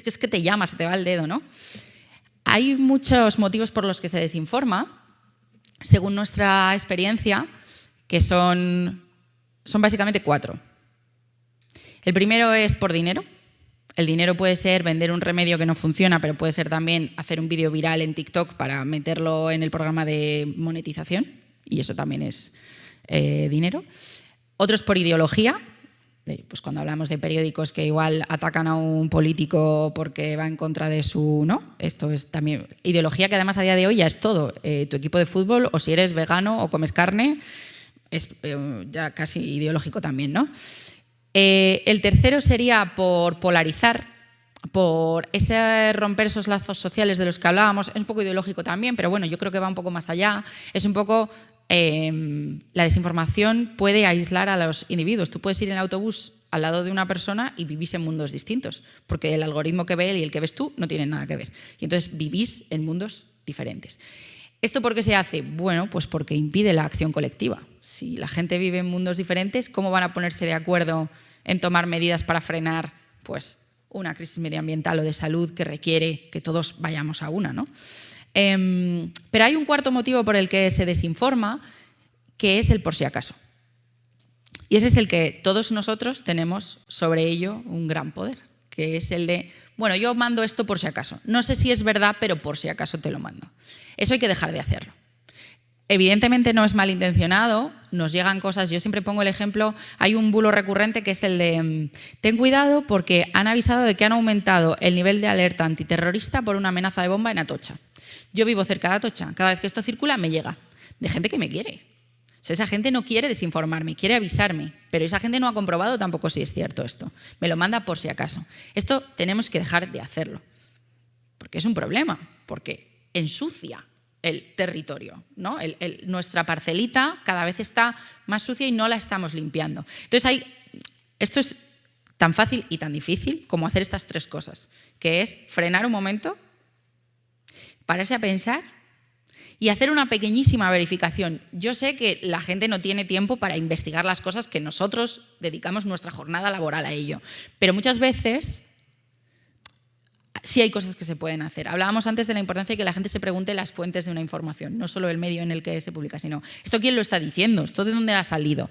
Es que te llama, se te va el dedo, ¿no? Hay muchos motivos por los que se desinforma, según nuestra experiencia, que son básicamente 4. El primero es por dinero. El dinero puede ser vender un remedio que no funciona, pero puede ser también hacer un vídeo viral en TikTok para meterlo en el programa de monetización, y eso también es dinero. Otro es por ideología. Pues cuando hablamos de periódicos que igual atacan a un político porque va en contra de su... ¿no? Esto es también ideología, que además a día de hoy ya es todo. Tu equipo de fútbol, o si eres vegano o comes carne, es ya casi ideológico también, ¿no? El tercero sería por polarizar, por ese romper esos lazos sociales de los que hablábamos. Es un poco ideológico también, pero bueno, yo creo que va un poco más allá. Es un poco... la desinformación puede aislar a los individuos. Tú puedes ir en el autobús al lado de una persona y vivís en mundos distintos, porque el algoritmo que ve él y el que ves tú no tienen nada que ver. Y entonces vivís en mundos diferentes. ¿Esto por qué se hace? Bueno, pues porque impide la acción colectiva. Si la gente vive en mundos diferentes, ¿cómo van a ponerse de acuerdo en tomar medidas para frenar pues, una crisis medioambiental o de salud que requiere que todos vayamos a una, ¿no? Pero hay un cuarto motivo por el que se desinforma, que es el por si acaso. Y ese es el que todos nosotros tenemos sobre ello un gran poder, que es el de, bueno, yo mando esto por si acaso. No sé si es verdad, pero por si acaso te lo mando. Eso hay que dejar de hacerlo. Evidentemente no es malintencionado, nos llegan cosas, yo siempre pongo el ejemplo, hay un bulo recurrente que es el de ten cuidado porque han avisado de que han aumentado el nivel de alerta antiterrorista por una amenaza de bomba en Atocha. Yo vivo cerca de Atocha, cada vez que esto circula me llega, de gente que me quiere. O sea, esa gente no quiere desinformarme, quiere avisarme, pero esa gente no ha comprobado tampoco si es cierto esto. Me lo manda por si acaso. Esto tenemos que dejar de hacerlo, porque es un problema, porque ensucia el territorio, ¿no? Nuestra parcelita cada vez está más sucia y no la estamos limpiando. Entonces, esto es tan fácil y tan difícil como hacer estas tres cosas, que es frenar un momento, pararse a pensar y hacer una pequeñísima verificación. Yo sé que la gente no tiene tiempo para investigar las cosas que nosotros dedicamos nuestra jornada laboral a ello, pero muchas veces sí hay cosas que se pueden hacer. Hablábamos antes de la importancia de que la gente se pregunte las fuentes de una información, no solo el medio en el que se publica, sino ¿esto quién lo está diciendo? ¿Esto de dónde ha salido?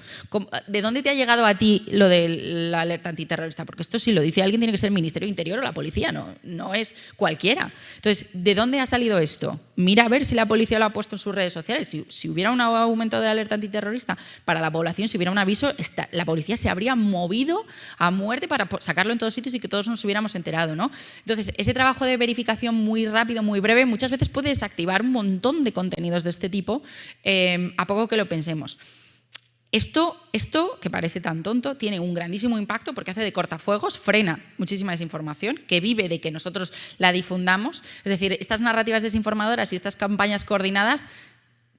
¿De dónde te ha llegado a ti lo de la alerta antiterrorista? Porque esto si lo dice alguien tiene que ser el Ministerio de Interior o la policía, no es cualquiera. Entonces, ¿de dónde ha salido esto? Mira a ver si la policía lo ha puesto en sus redes sociales. Si hubiera un aumento de alerta antiterrorista para la población, si hubiera un aviso, la policía se habría movido a muerte para sacarlo en todos sitios y que todos nos hubiéramos enterado, ¿no? Entonces, ese trabajo de verificación muy rápido, muy breve, muchas veces puede desactivar un montón de contenidos de este tipo a poco que lo pensemos. Esto, que parece tan tonto, tiene un grandísimo impacto porque hace de cortafuegos, frena muchísima desinformación, que vive de que nosotros la difundamos. Es decir, estas narrativas desinformadoras y estas campañas coordinadas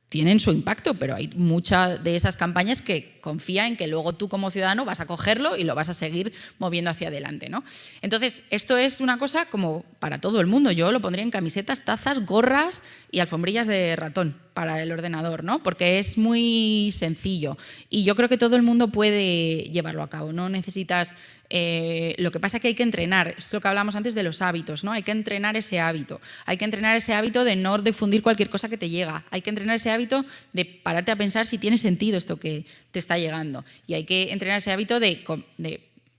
tienen su impacto, pero hay muchas de esas campañas que confía en que luego tú como ciudadano vas a cogerlo y lo vas a seguir moviendo hacia adelante, ¿no? Entonces, esto es una cosa como para todo el mundo. Yo lo pondría en camisetas, tazas, gorras y alfombrillas de ratón para el ordenador, ¿no? Porque es muy sencillo y yo creo que todo el mundo puede llevarlo a cabo. No necesitas... lo que pasa es que hay que entrenar, es lo que hablábamos antes de los hábitos, ¿no? Hay que entrenar ese hábito. Hay que entrenar ese hábito de no difundir cualquier cosa que te llega. Hay que entrenar ese hábito de pararte a pensar si tiene sentido esto que te está llegando. Y hay que entrenar ese hábito de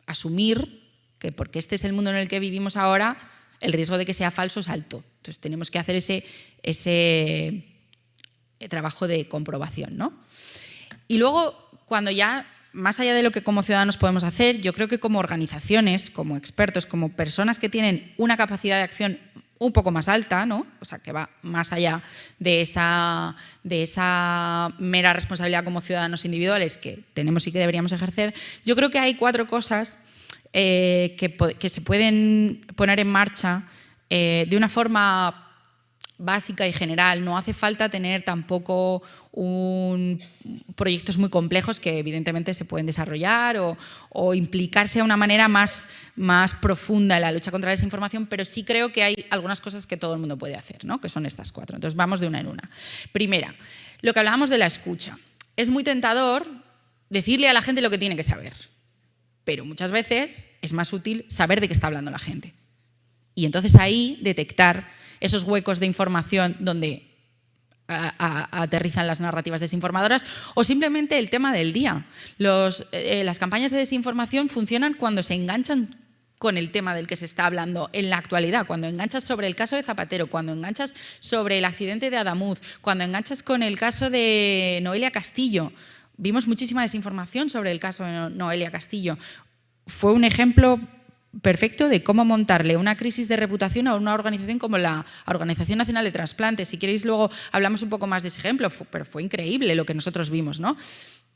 asumir que porque este es el mundo en el que vivimos ahora, el riesgo de que sea falso es alto. Entonces tenemos que hacer ese trabajo de comprobación, ¿no? Y luego, cuando ya, más allá de lo que como ciudadanos podemos hacer, yo creo que como organizaciones, como expertos, como personas que tienen una capacidad de acción un poco más alta, ¿no? O sea, que va más allá de esa mera responsabilidad como ciudadanos individuales que tenemos y que deberíamos ejercer, yo creo que hay 4 cosas que se pueden poner en marcha de una forma básica y general. No hace falta tener tampoco proyectos muy complejos que evidentemente se pueden desarrollar o implicarse de una manera más profunda en la lucha contra la desinformación, pero sí creo que hay algunas cosas que todo el mundo puede hacer, ¿no? Que son estas 4. Entonces vamos de una en una. Primera, lo que hablábamos de la escucha. Es muy tentador decirle a la gente lo que tiene que saber, pero muchas veces es más útil saber de qué está hablando la gente. Y entonces ahí detectar esos huecos de información donde aterrizan las narrativas desinformadoras o simplemente el tema del día. Las campañas de desinformación funcionan cuando se enganchan con el tema del que se está hablando en la actualidad, cuando enganchas sobre el caso de Zapatero, cuando enganchas sobre el accidente de Adamuz, cuando enganchas con el caso de Noelia Castillo. Vimos muchísima desinformación sobre el caso de Noelia Castillo. Fue un ejemplo perfecto de cómo montarle una crisis de reputación a una organización como la Organización Nacional de Trasplantes. Si queréis luego hablamos un poco más de ese ejemplo, pero fue increíble lo que nosotros vimos, ¿no?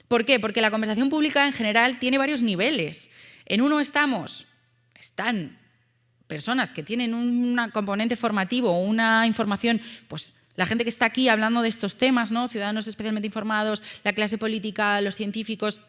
¿Por qué? Porque la conversación pública en general tiene varios niveles. En uno están personas que tienen un componente formativo, una información, pues la gente que está aquí hablando de estos temas, ¿no? Ciudadanos especialmente informados, la clase política, los científicos.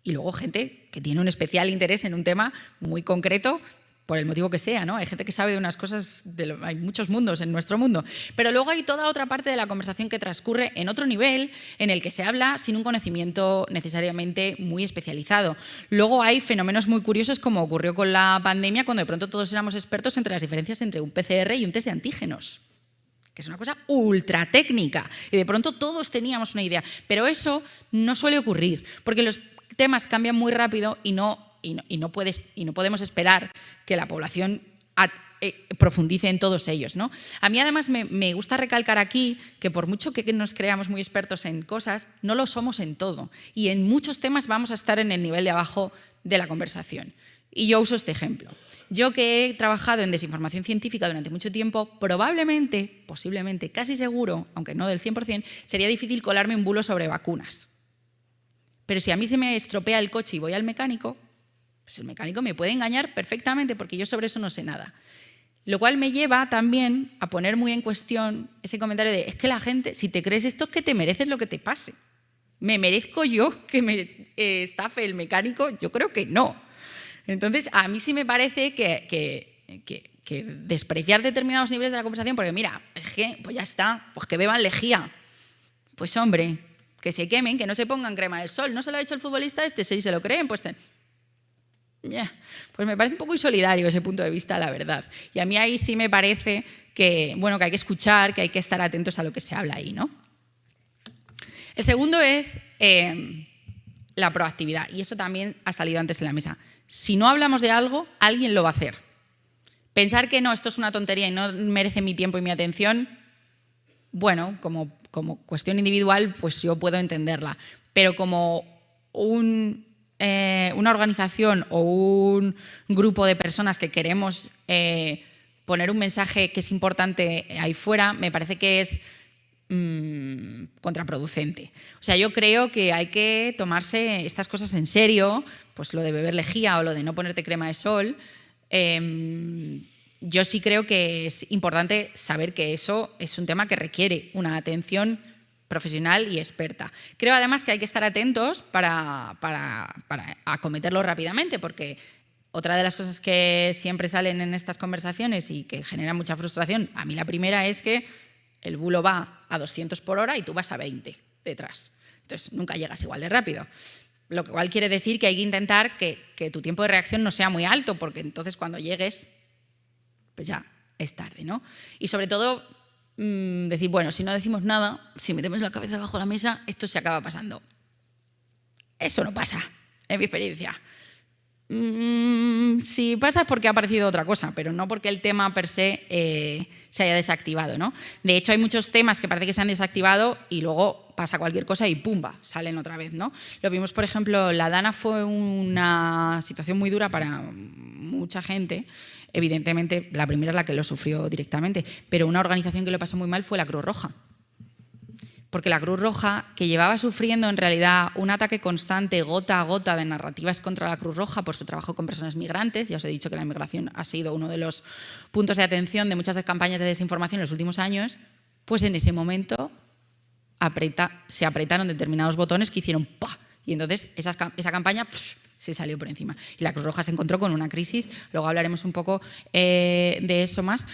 Y luego gente que tiene un especial interés en un tema muy concreto, por el motivo que sea, ¿no? Hay gente que sabe de unas cosas, hay muchos mundos en nuestro mundo. Pero luego hay toda otra parte de la conversación que transcurre en otro nivel, en el que se habla sin un conocimiento necesariamente muy especializado. Luego hay fenómenos muy curiosos, como ocurrió con la pandemia, cuando de pronto todos éramos expertos entre las diferencias entre un PCR y un test de antígenos, que es una cosa ultra técnica, y de pronto todos teníamos una idea. Pero eso no suele ocurrir, porque los temas cambian muy rápido y no podemos esperar que la población profundice en todos ellos, ¿no? A mí además me gusta recalcar aquí que por mucho que nos creamos muy expertos en cosas, no lo somos en todo. Y en muchos temas vamos a estar en el nivel de abajo de la conversación. Y yo uso este ejemplo. Yo que he trabajado en desinformación científica durante mucho tiempo, probablemente, posiblemente, casi seguro, aunque no del 100%, sería difícil colarme un bulo sobre vacunas. Pero si a mí se me estropea el coche y voy al mecánico, pues el mecánico me puede engañar perfectamente porque yo sobre eso no sé nada. Lo cual me lleva también a poner muy en cuestión ese comentario de es que la gente, si te crees esto, es que te mereces lo que te pase. ¿Me merezco yo que me estafe el mecánico? Yo creo que no. Entonces, a mí sí me parece que despreciar determinados niveles de la conversación, porque mira, es que, pues ya está, pues que beban lejía. Pues hombre, que se quemen, que no se pongan crema del sol. ¿No se lo ha hecho el futbolista este? Si se lo creen, pues... Pues me parece un poco insolidario ese punto de vista, la verdad. Y a mí ahí sí me parece que, bueno, que hay que escuchar, que hay que estar atentos a lo que se habla ahí, ¿no? El segundo es la proactividad, y eso también ha salido antes en la mesa. Si no hablamos de algo, alguien lo va a hacer. Pensar que no, esto es una tontería y no merece mi tiempo y mi atención, bueno, como cuestión individual, pues yo puedo entenderla. Pero como una organización o un grupo de personas que queremos poner un mensaje que es importante ahí fuera, me parece que es contraproducente. O sea, yo creo que hay que tomarse estas cosas en serio, pues lo de beber lejía o lo de no ponerte crema de sol. Yo sí creo que es importante saber que eso es un tema que requiere una atención profesional y experta. Creo además que hay que estar atentos para acometerlo rápidamente, porque otra de las cosas que siempre salen en estas conversaciones y que generan mucha frustración, a mí la primera es que el bulo va a 200 por hora y tú vas a 20 detrás. Entonces nunca llegas igual de rápido. Lo cual quiere decir que hay que intentar que tu tiempo de reacción no sea muy alto, porque entonces cuando llegues, pues ya es tarde, ¿no? Y sobre todo decir, bueno, si no decimos nada, si metemos la cabeza bajo la mesa, esto se acaba pasando. Eso no pasa, en mi experiencia. Si pasa es porque ha aparecido otra cosa, pero no porque el tema per se se haya desactivado, ¿no? De hecho, hay muchos temas que parece que se han desactivado y luego pasa cualquier cosa y ¡pumba!, salen otra vez, ¿no? Lo vimos, por ejemplo, la Dana fue una situación muy dura para mucha gente. Evidentemente, la primera es la que lo sufrió directamente, pero una organización que lo pasó muy mal fue la Cruz Roja. Porque la Cruz Roja, que llevaba sufriendo en realidad un ataque constante, gota a gota, de narrativas contra la Cruz Roja por su trabajo con personas migrantes, ya os he dicho que la migración ha sido uno de los puntos de atención de muchas campañas de desinformación en los últimos años, pues en ese momento se apretaron determinados botones que hicieron ¡pah! Y entonces esa campaña se salió por encima. Y la Cruz Roja se encontró con una crisis, luego hablaremos un poco de eso más,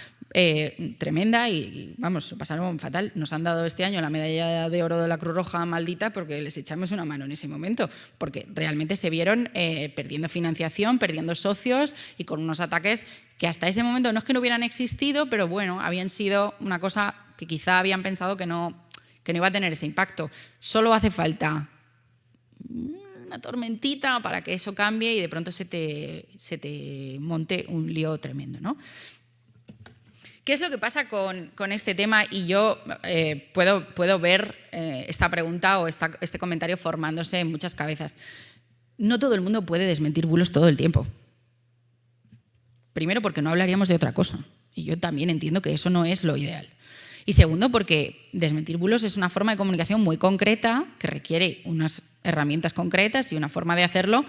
tremenda y vamos, pasaron fatal. Nos han dado este año la medalla de oro de la Cruz Roja maldita porque les echamos una mano en ese momento, porque realmente se vieron perdiendo financiación, perdiendo socios y con unos ataques que hasta ese momento no es que no hubieran existido, pero bueno, habían sido una cosa que quizá habían pensado que no iba a tener ese impacto. Solo hace falta una tormentita para que eso cambie y de pronto se te monte un lío tremendo, ¿no? ¿Qué es lo que pasa con este tema? Y yo puedo ver esta pregunta o este comentario formándose en muchas cabezas. No todo el mundo puede desmentir bulos todo el tiempo. Primero, porque no hablaríamos de otra cosa. Y yo también entiendo que eso no es lo ideal. Y segundo, porque desmentir bulos es una forma de comunicación muy concreta que requiere unas herramientas concretas y una forma de hacerlo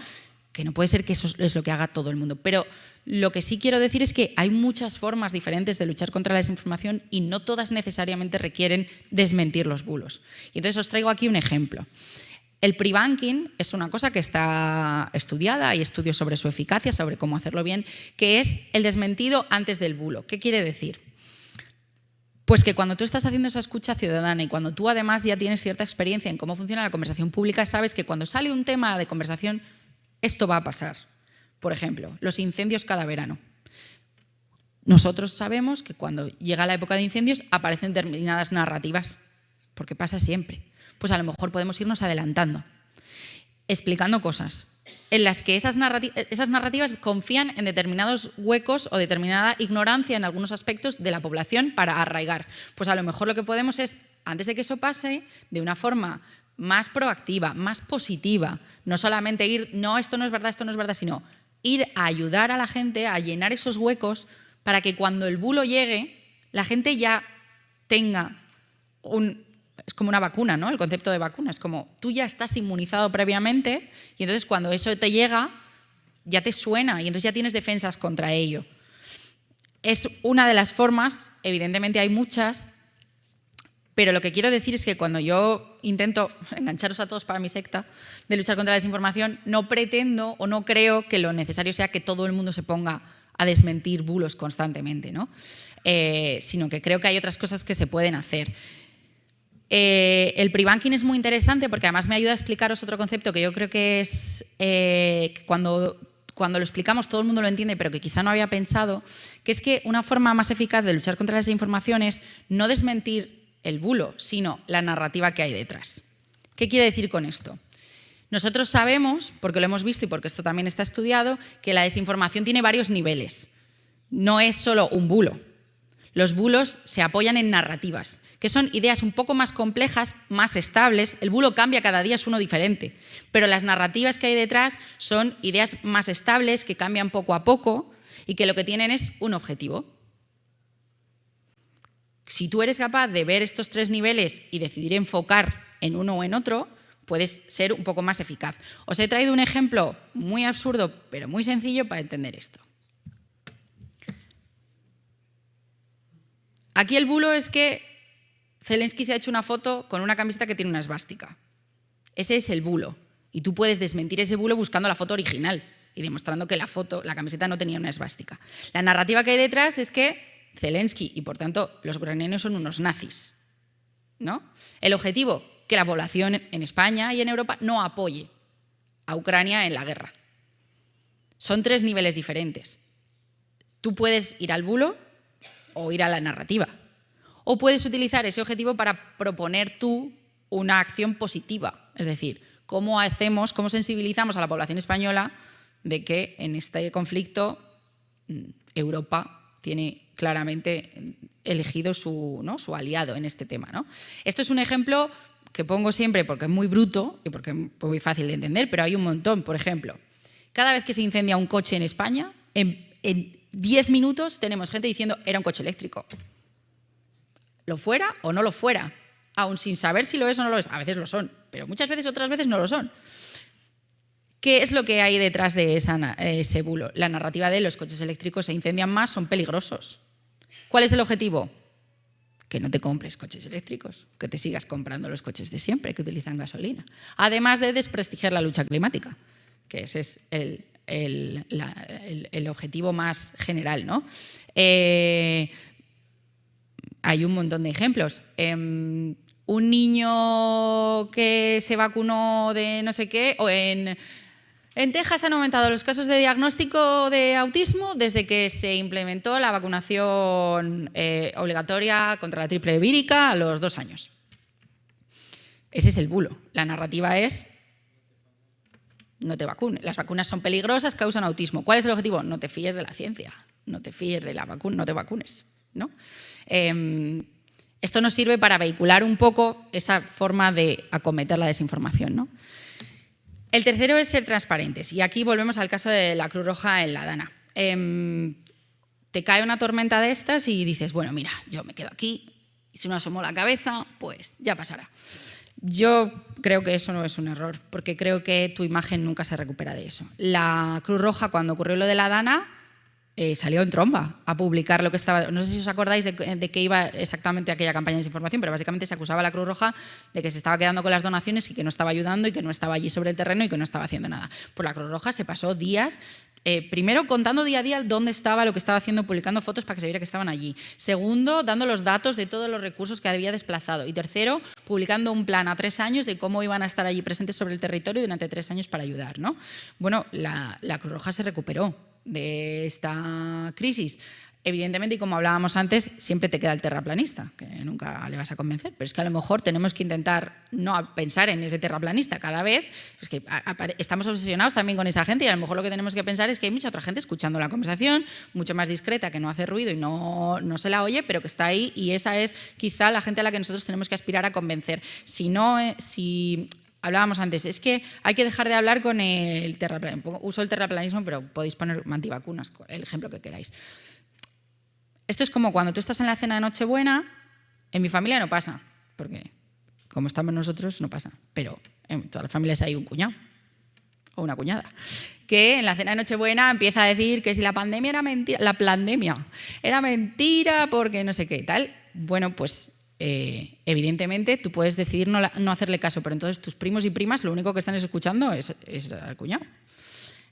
que no puede ser que eso es lo que haga todo el mundo. Pero lo que sí quiero decir es que hay muchas formas diferentes de luchar contra la desinformación y no todas necesariamente requieren desmentir los bulos. Y entonces os traigo aquí un ejemplo. El pre-banking es una cosa que está estudiada, hay estudios sobre su eficacia, sobre cómo hacerlo bien, que es el desmentido antes del bulo. ¿Qué quiere decir? Pues que cuando tú estás haciendo esa escucha ciudadana y cuando tú además ya tienes cierta experiencia en cómo funciona la conversación pública, sabes que cuando sale un tema de conversación, esto va a pasar. Por ejemplo, los incendios cada verano. Nosotros sabemos que cuando llega la época de incendios aparecen determinadas narrativas, porque pasa siempre. Pues a lo mejor podemos irnos adelantando, explicando cosas en las que esas narrativas confían en determinados huecos o determinada ignorancia en algunos aspectos de la población para arraigar. Pues a lo mejor lo que podemos es, antes de que eso pase, de una forma más proactiva, más positiva, no solamente ir, no, esto no es verdad, sino ir a ayudar a la gente a llenar esos huecos para que cuando el bulo llegue, la gente ya tenga es como una vacuna, ¿no? El concepto de vacuna es como tú ya estás inmunizado previamente y entonces cuando eso te llega ya te suena y entonces ya tienes defensas contra ello. Es una de las formas, evidentemente hay muchas, pero lo que quiero decir es que cuando yo intento engancharos a todos para mi secta de luchar contra la desinformación, no pretendo o no creo que lo necesario sea que todo el mundo se ponga a desmentir bulos constantemente, ¿no? Sino que creo que hay otras cosas que se pueden hacer. El pre-banking es muy interesante porque además me ayuda a explicaros otro concepto que yo creo que es cuando lo explicamos todo el mundo lo entiende, pero que quizá no había pensado, que es que una forma más eficaz de luchar contra la desinformación es no desmentir el bulo, sino la narrativa que hay detrás. ¿Qué quiere decir con esto? Nosotros sabemos, porque lo hemos visto y porque esto también está estudiado, que la desinformación tiene varios niveles. No es solo un bulo. Los bulos se apoyan en narrativas, que son ideas un poco más complejas, más estables. El bulo cambia cada día, es uno diferente. Pero las narrativas que hay detrás son ideas más estables, que cambian poco a poco y que lo que tienen es un objetivo. Si tú eres capaz de ver estos tres niveles y decidir enfocar en uno o en otro, puedes ser un poco más eficaz. Os he traído un ejemplo muy absurdo, pero muy sencillo para entender esto. Aquí el bulo es que Zelensky se ha hecho una foto con una camiseta que tiene una esvástica. Ese es el bulo. Y tú puedes desmentir ese bulo buscando la foto original y demostrando que la camiseta no tenía una esvástica. La narrativa que hay detrás es que Zelensky y, por tanto, los ucranianos son unos nazis, ¿no? El objetivo, que la población en España y en Europa no apoye a Ucrania en la guerra. Son tres niveles diferentes. Tú puedes ir al bulo o ir a la narrativa. O puedes utilizar ese objetivo para proponer tú una acción positiva. Es decir, cómo sensibilizamos a la población española de que en este conflicto Europa tiene claramente elegido su aliado en este tema, ¿no? Esto es un ejemplo que pongo siempre porque es muy bruto y porque es muy fácil de entender, pero hay un montón. Por ejemplo, cada vez que se incendia un coche en España, en 10 minutos tenemos gente diciendo era un coche eléctrico. Lo fuera o no lo fuera, aun sin saber si lo es o no lo es. A veces lo son, pero muchas veces, otras veces no lo son. ¿Qué es lo que hay detrás de ese bulo? La narrativa de los coches eléctricos se incendian más, son peligrosos. ¿Cuál es el objetivo? Que no te compres coches eléctricos, que te sigas comprando los coches de siempre que utilizan gasolina. Además de desprestigiar la lucha climática, que ese es el objetivo más general, ¿no? Hay un montón de ejemplos. Un niño que se vacunó de no sé qué, o en Texas han aumentado los casos de diagnóstico de autismo desde que se implementó la vacunación obligatoria contra la triple vírica a los 2 años. Ese es el bulo. La narrativa es no te vacunes. Las vacunas son peligrosas, causan autismo. ¿Cuál es el objetivo? No te fíes de la ciencia, no te fíes de la vacuna, no te vacunes, ¿no? Esto nos sirve para vehicular un poco esa forma de acometer la desinformación, ¿no? El tercero es ser transparentes. Y aquí volvemos al caso de la Cruz Roja en la Dana. Te cae una tormenta de estas y dices, bueno, mira, yo me quedo aquí y si no asomo la cabeza, pues ya pasará. Yo creo que eso no es un error, porque creo que tu imagen nunca se recupera de eso. La Cruz Roja, cuando ocurrió lo de la Dana, salió en tromba a publicar lo que estaba... No sé si os acordáis de qué iba exactamente aquella campaña de desinformación, pero básicamente se acusaba a la Cruz Roja de que se estaba quedando con las donaciones y que no estaba ayudando y que no estaba allí sobre el terreno y que no estaba haciendo nada. Pues la Cruz Roja se pasó días, primero contando día a día dónde estaba, lo que estaba haciendo, publicando fotos para que se viera que estaban allí. Segundo, dando los datos de todos los recursos que había desplazado. Y tercero, publicando un plan a 3 años de cómo iban a estar allí presentes sobre el territorio durante 3 años para ayudar, ¿no? Bueno, la Cruz Roja se recuperó de esta crisis. Evidentemente, y como hablábamos antes, siempre te queda el terraplanista, que nunca le vas a convencer, pero es que a lo mejor tenemos que intentar no pensar en ese terraplanista cada vez, es que estamos obsesionados también con esa gente y a lo mejor lo que tenemos que pensar es que hay mucha otra gente escuchando la conversación, mucho más discreta, que no hace ruido y no se la oye, pero que está ahí y esa es quizá la gente a la que nosotros tenemos que aspirar a convencer. Si hablábamos antes, es que hay que dejar de hablar con el terraplanismo. Uso el terraplanismo, pero podéis poner antivacunas, el ejemplo que queráis. Esto es como cuando tú estás en la cena de Nochebuena, en mi familia no pasa, porque como estamos nosotros no pasa, pero en todas las familias hay un cuñado o una cuñada que en la cena de Nochebuena empieza a decir que si la pandemia era mentira, la pandemia era mentira porque no sé qué y tal. Bueno, pues evidentemente tú puedes decidir no hacerle caso, pero entonces tus primos y primas lo único que están escuchando es al cuñado.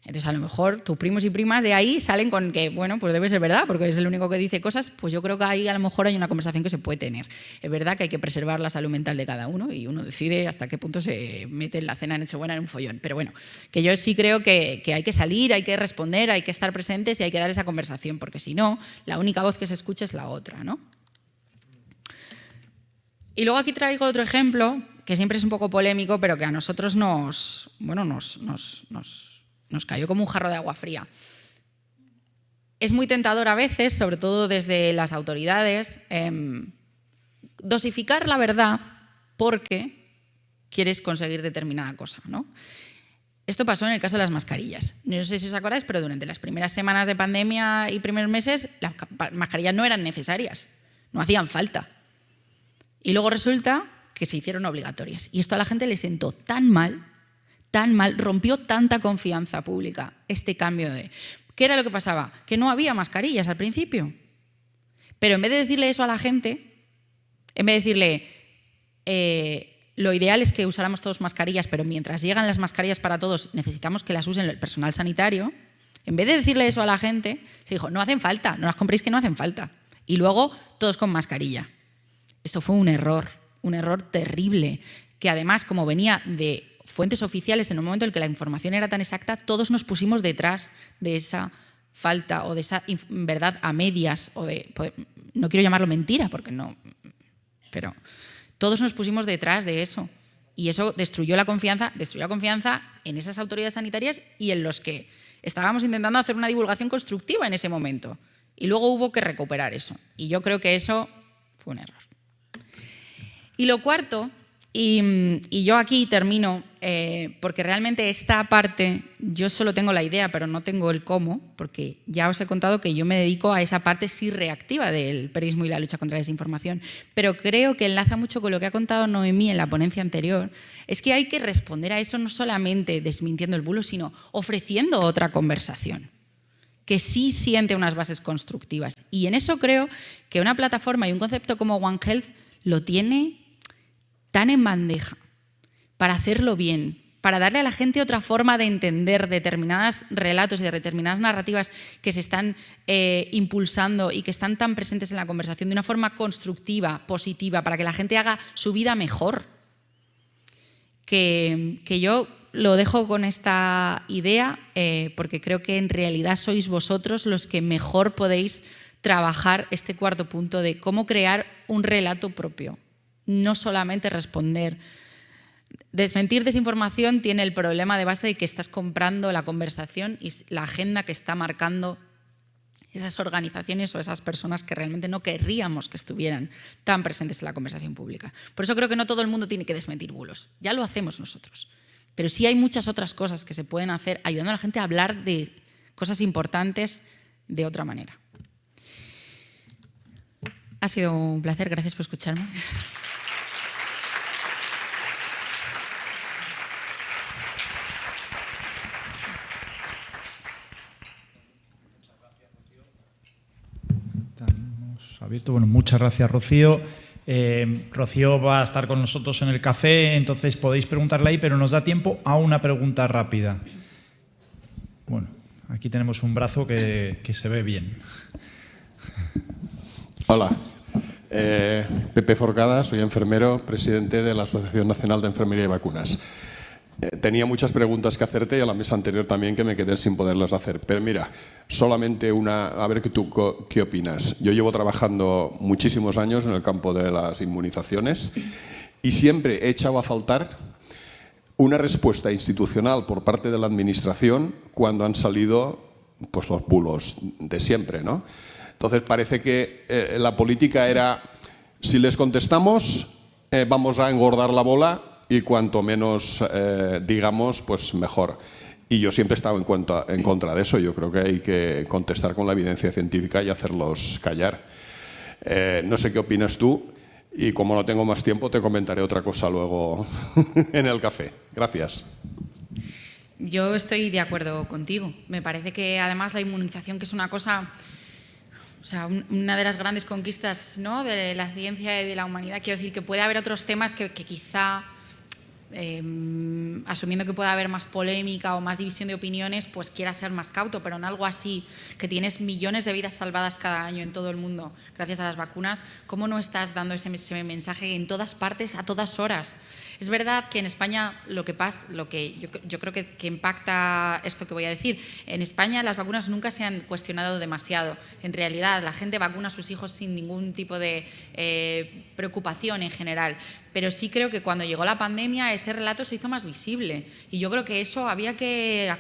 Entonces, a lo mejor tus primos y primas de ahí salen con que, bueno, pues debe ser verdad, porque es el único que dice cosas, pues yo creo que ahí a lo mejor hay una conversación que se puede tener. Es verdad que hay que preservar la salud mental de cada uno y uno decide hasta qué punto se mete en la cena de Nochebuena en un follón. Pero bueno, que yo sí creo que hay que salir, hay que responder, hay que estar presentes y hay que dar esa conversación, porque si no, la única voz que se escucha es la otra, ¿no? Y luego aquí traigo otro ejemplo, que siempre es un poco polémico, pero que a nosotros nos cayó como un jarro de agua fría. Es muy tentador a veces, sobre todo desde las autoridades, dosificar la verdad porque quieres conseguir determinada cosa, ¿no? Esto pasó en el caso de las mascarillas. No sé si os acordáis, pero durante las primeras semanas de pandemia y primeros meses, las mascarillas no eran necesarias, no hacían falta. Y luego resulta que se hicieron obligatorias. Y esto a la gente le sentó tan mal, rompió tanta confianza pública este cambio de... ¿Qué era lo que pasaba? Que no había mascarillas al principio. Pero en vez de decirle eso a la gente, en vez de decirle lo ideal es que usáramos todos mascarillas, pero mientras llegan las mascarillas para todos necesitamos que las usen el personal sanitario, en vez de decirle eso a la gente, se dijo, no hacen falta, no las compréis que no hacen falta. Y luego todos con mascarilla. Esto fue un error terrible, que además, como venía de fuentes oficiales, en un momento en el que la información era tan exacta, todos nos pusimos detrás de esa falta o de esa verdad a medias, no quiero llamarlo mentira, porque no, pero todos nos pusimos detrás de eso. Y eso destruyó la confianza en esas autoridades sanitarias y en los que estábamos intentando hacer una divulgación constructiva en ese momento. Y luego hubo que recuperar eso. Y yo creo que eso fue un error. Y lo cuarto, y yo aquí termino, porque realmente esta parte, yo solo tengo la idea, pero no tengo el cómo, porque ya os he contado que yo me dedico a esa parte sí reactiva del periodismo y la lucha contra la desinformación, pero creo que enlaza mucho con lo que ha contado Noemí en la ponencia anterior, es que hay que responder a eso no solamente desmintiendo el bulo, sino ofreciendo otra conversación que sí siente unas bases constructivas. Y en eso creo que una plataforma y un concepto como One Health lo tiene tan en bandeja para hacerlo bien, para darle a la gente otra forma de entender determinados relatos y de determinadas narrativas que se están impulsando y que están tan presentes en la conversación de una forma constructiva, positiva, para que la gente haga su vida mejor. Que yo lo dejo con esta idea porque creo que en realidad sois vosotros los que mejor podéis trabajar este cuarto punto de cómo crear un relato propio. No solamente responder. Desmentir desinformación tiene el problema de base de que estás comprando la conversación y la agenda que está marcando esas organizaciones o esas personas que realmente no querríamos que estuvieran tan presentes en la conversación pública. Por eso creo que no todo el mundo tiene que desmentir bulos. Ya lo hacemos nosotros. Pero sí hay muchas otras cosas que se pueden hacer ayudando a la gente a hablar de cosas importantes de otra manera. Ha sido un placer. Gracias por escucharme. abierto. Bueno, muchas gracias, Rocío. Rocío va a estar con nosotros en el café, entonces podéis preguntarle ahí, pero nos da tiempo a una pregunta rápida. Bueno, aquí tenemos un brazo que se ve bien. Hola, Pepe Forcada, soy enfermero, presidente de la Asociación Nacional de Enfermería y Vacunas. Tenía muchas preguntas que hacerte y a la mesa anterior también que me quedé sin poderlas hacer. Pero mira, solamente una, a ver tú qué opinas. Yo llevo trabajando muchísimos años en el campo de las inmunizaciones y siempre he echado a faltar una respuesta institucional por parte de la Administración cuando han salido pues, los bulos de siempre, ¿no? Entonces parece que la política era, si les contestamos, vamos a engordar la bola y cuanto menos digamos, pues mejor. Y yo siempre he estado en contra de eso. Yo creo que hay que contestar con la evidencia científica y hacerlos callar. No sé qué opinas tú y como no tengo más tiempo te comentaré otra cosa luego en el café. Gracias. Yo estoy de acuerdo contigo. Me parece que además la inmunización, que es una cosa... O sea, una de las grandes conquistas, ¿no?, de la ciencia y de la humanidad, quiero decir que puede haber otros temas que quizá, asumiendo que puede haber más polémica o más división de opiniones, pues quiera ser más cauto, pero en algo así, que tienes millones de vidas salvadas cada año en todo el mundo gracias a las vacunas, ¿cómo no estás dando ese mensaje en todas partes, a todas horas? Es verdad que en España lo que yo creo que impacta esto que voy a decir, en España las vacunas nunca se han cuestionado demasiado. En realidad la gente vacuna a sus hijos sin ningún tipo de preocupación en general. Pero sí creo que cuando llegó la pandemia ese relato se hizo más visible y yo creo que eso había que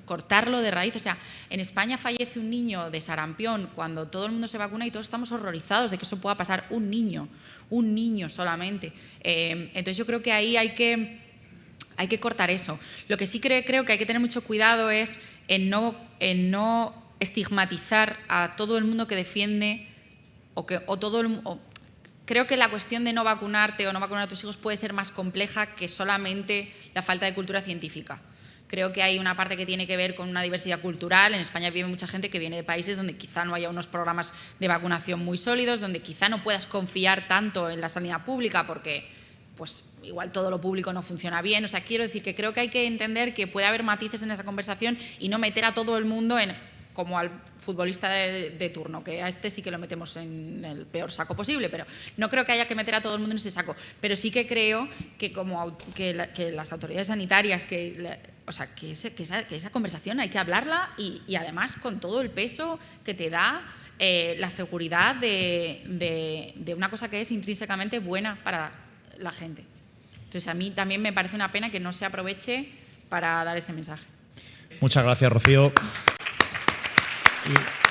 cortarlo de raíz. O sea, en España fallece un niño de sarampión cuando todo el mundo se vacuna y todos estamos horrorizados de que eso pueda pasar un niño solamente. Entonces yo creo que ahí hay que cortar eso. Lo que sí creo que hay que tener mucho cuidado es en no estigmatizar a todo el mundo que defiende creo que la cuestión de no vacunarte o no vacunar a tus hijos puede ser más compleja que solamente la falta de cultura científica. Creo que hay una parte que tiene que ver con una diversidad cultural. En España vive mucha gente que viene de países donde quizá no haya unos programas de vacunación muy sólidos, donde quizá no puedas confiar tanto en la sanidad pública porque pues igual todo lo público no funciona bien. O sea, quiero decir que creo que hay que entender que puede haber matices en esa conversación y no meter a todo el mundo como al futbolista de turno, que a este sí que lo metemos en el peor saco posible, pero no creo que haya que meter a todo el mundo en ese saco. Pero sí que creo que que las autoridades sanitarias, que esa conversación hay que hablarla y además con todo el peso que te da la seguridad de una cosa que es intrínsecamente buena para la gente. Entonces a mí también me parece una pena que no se aproveche para dar ese mensaje. Muchas gracias, Rocío. Y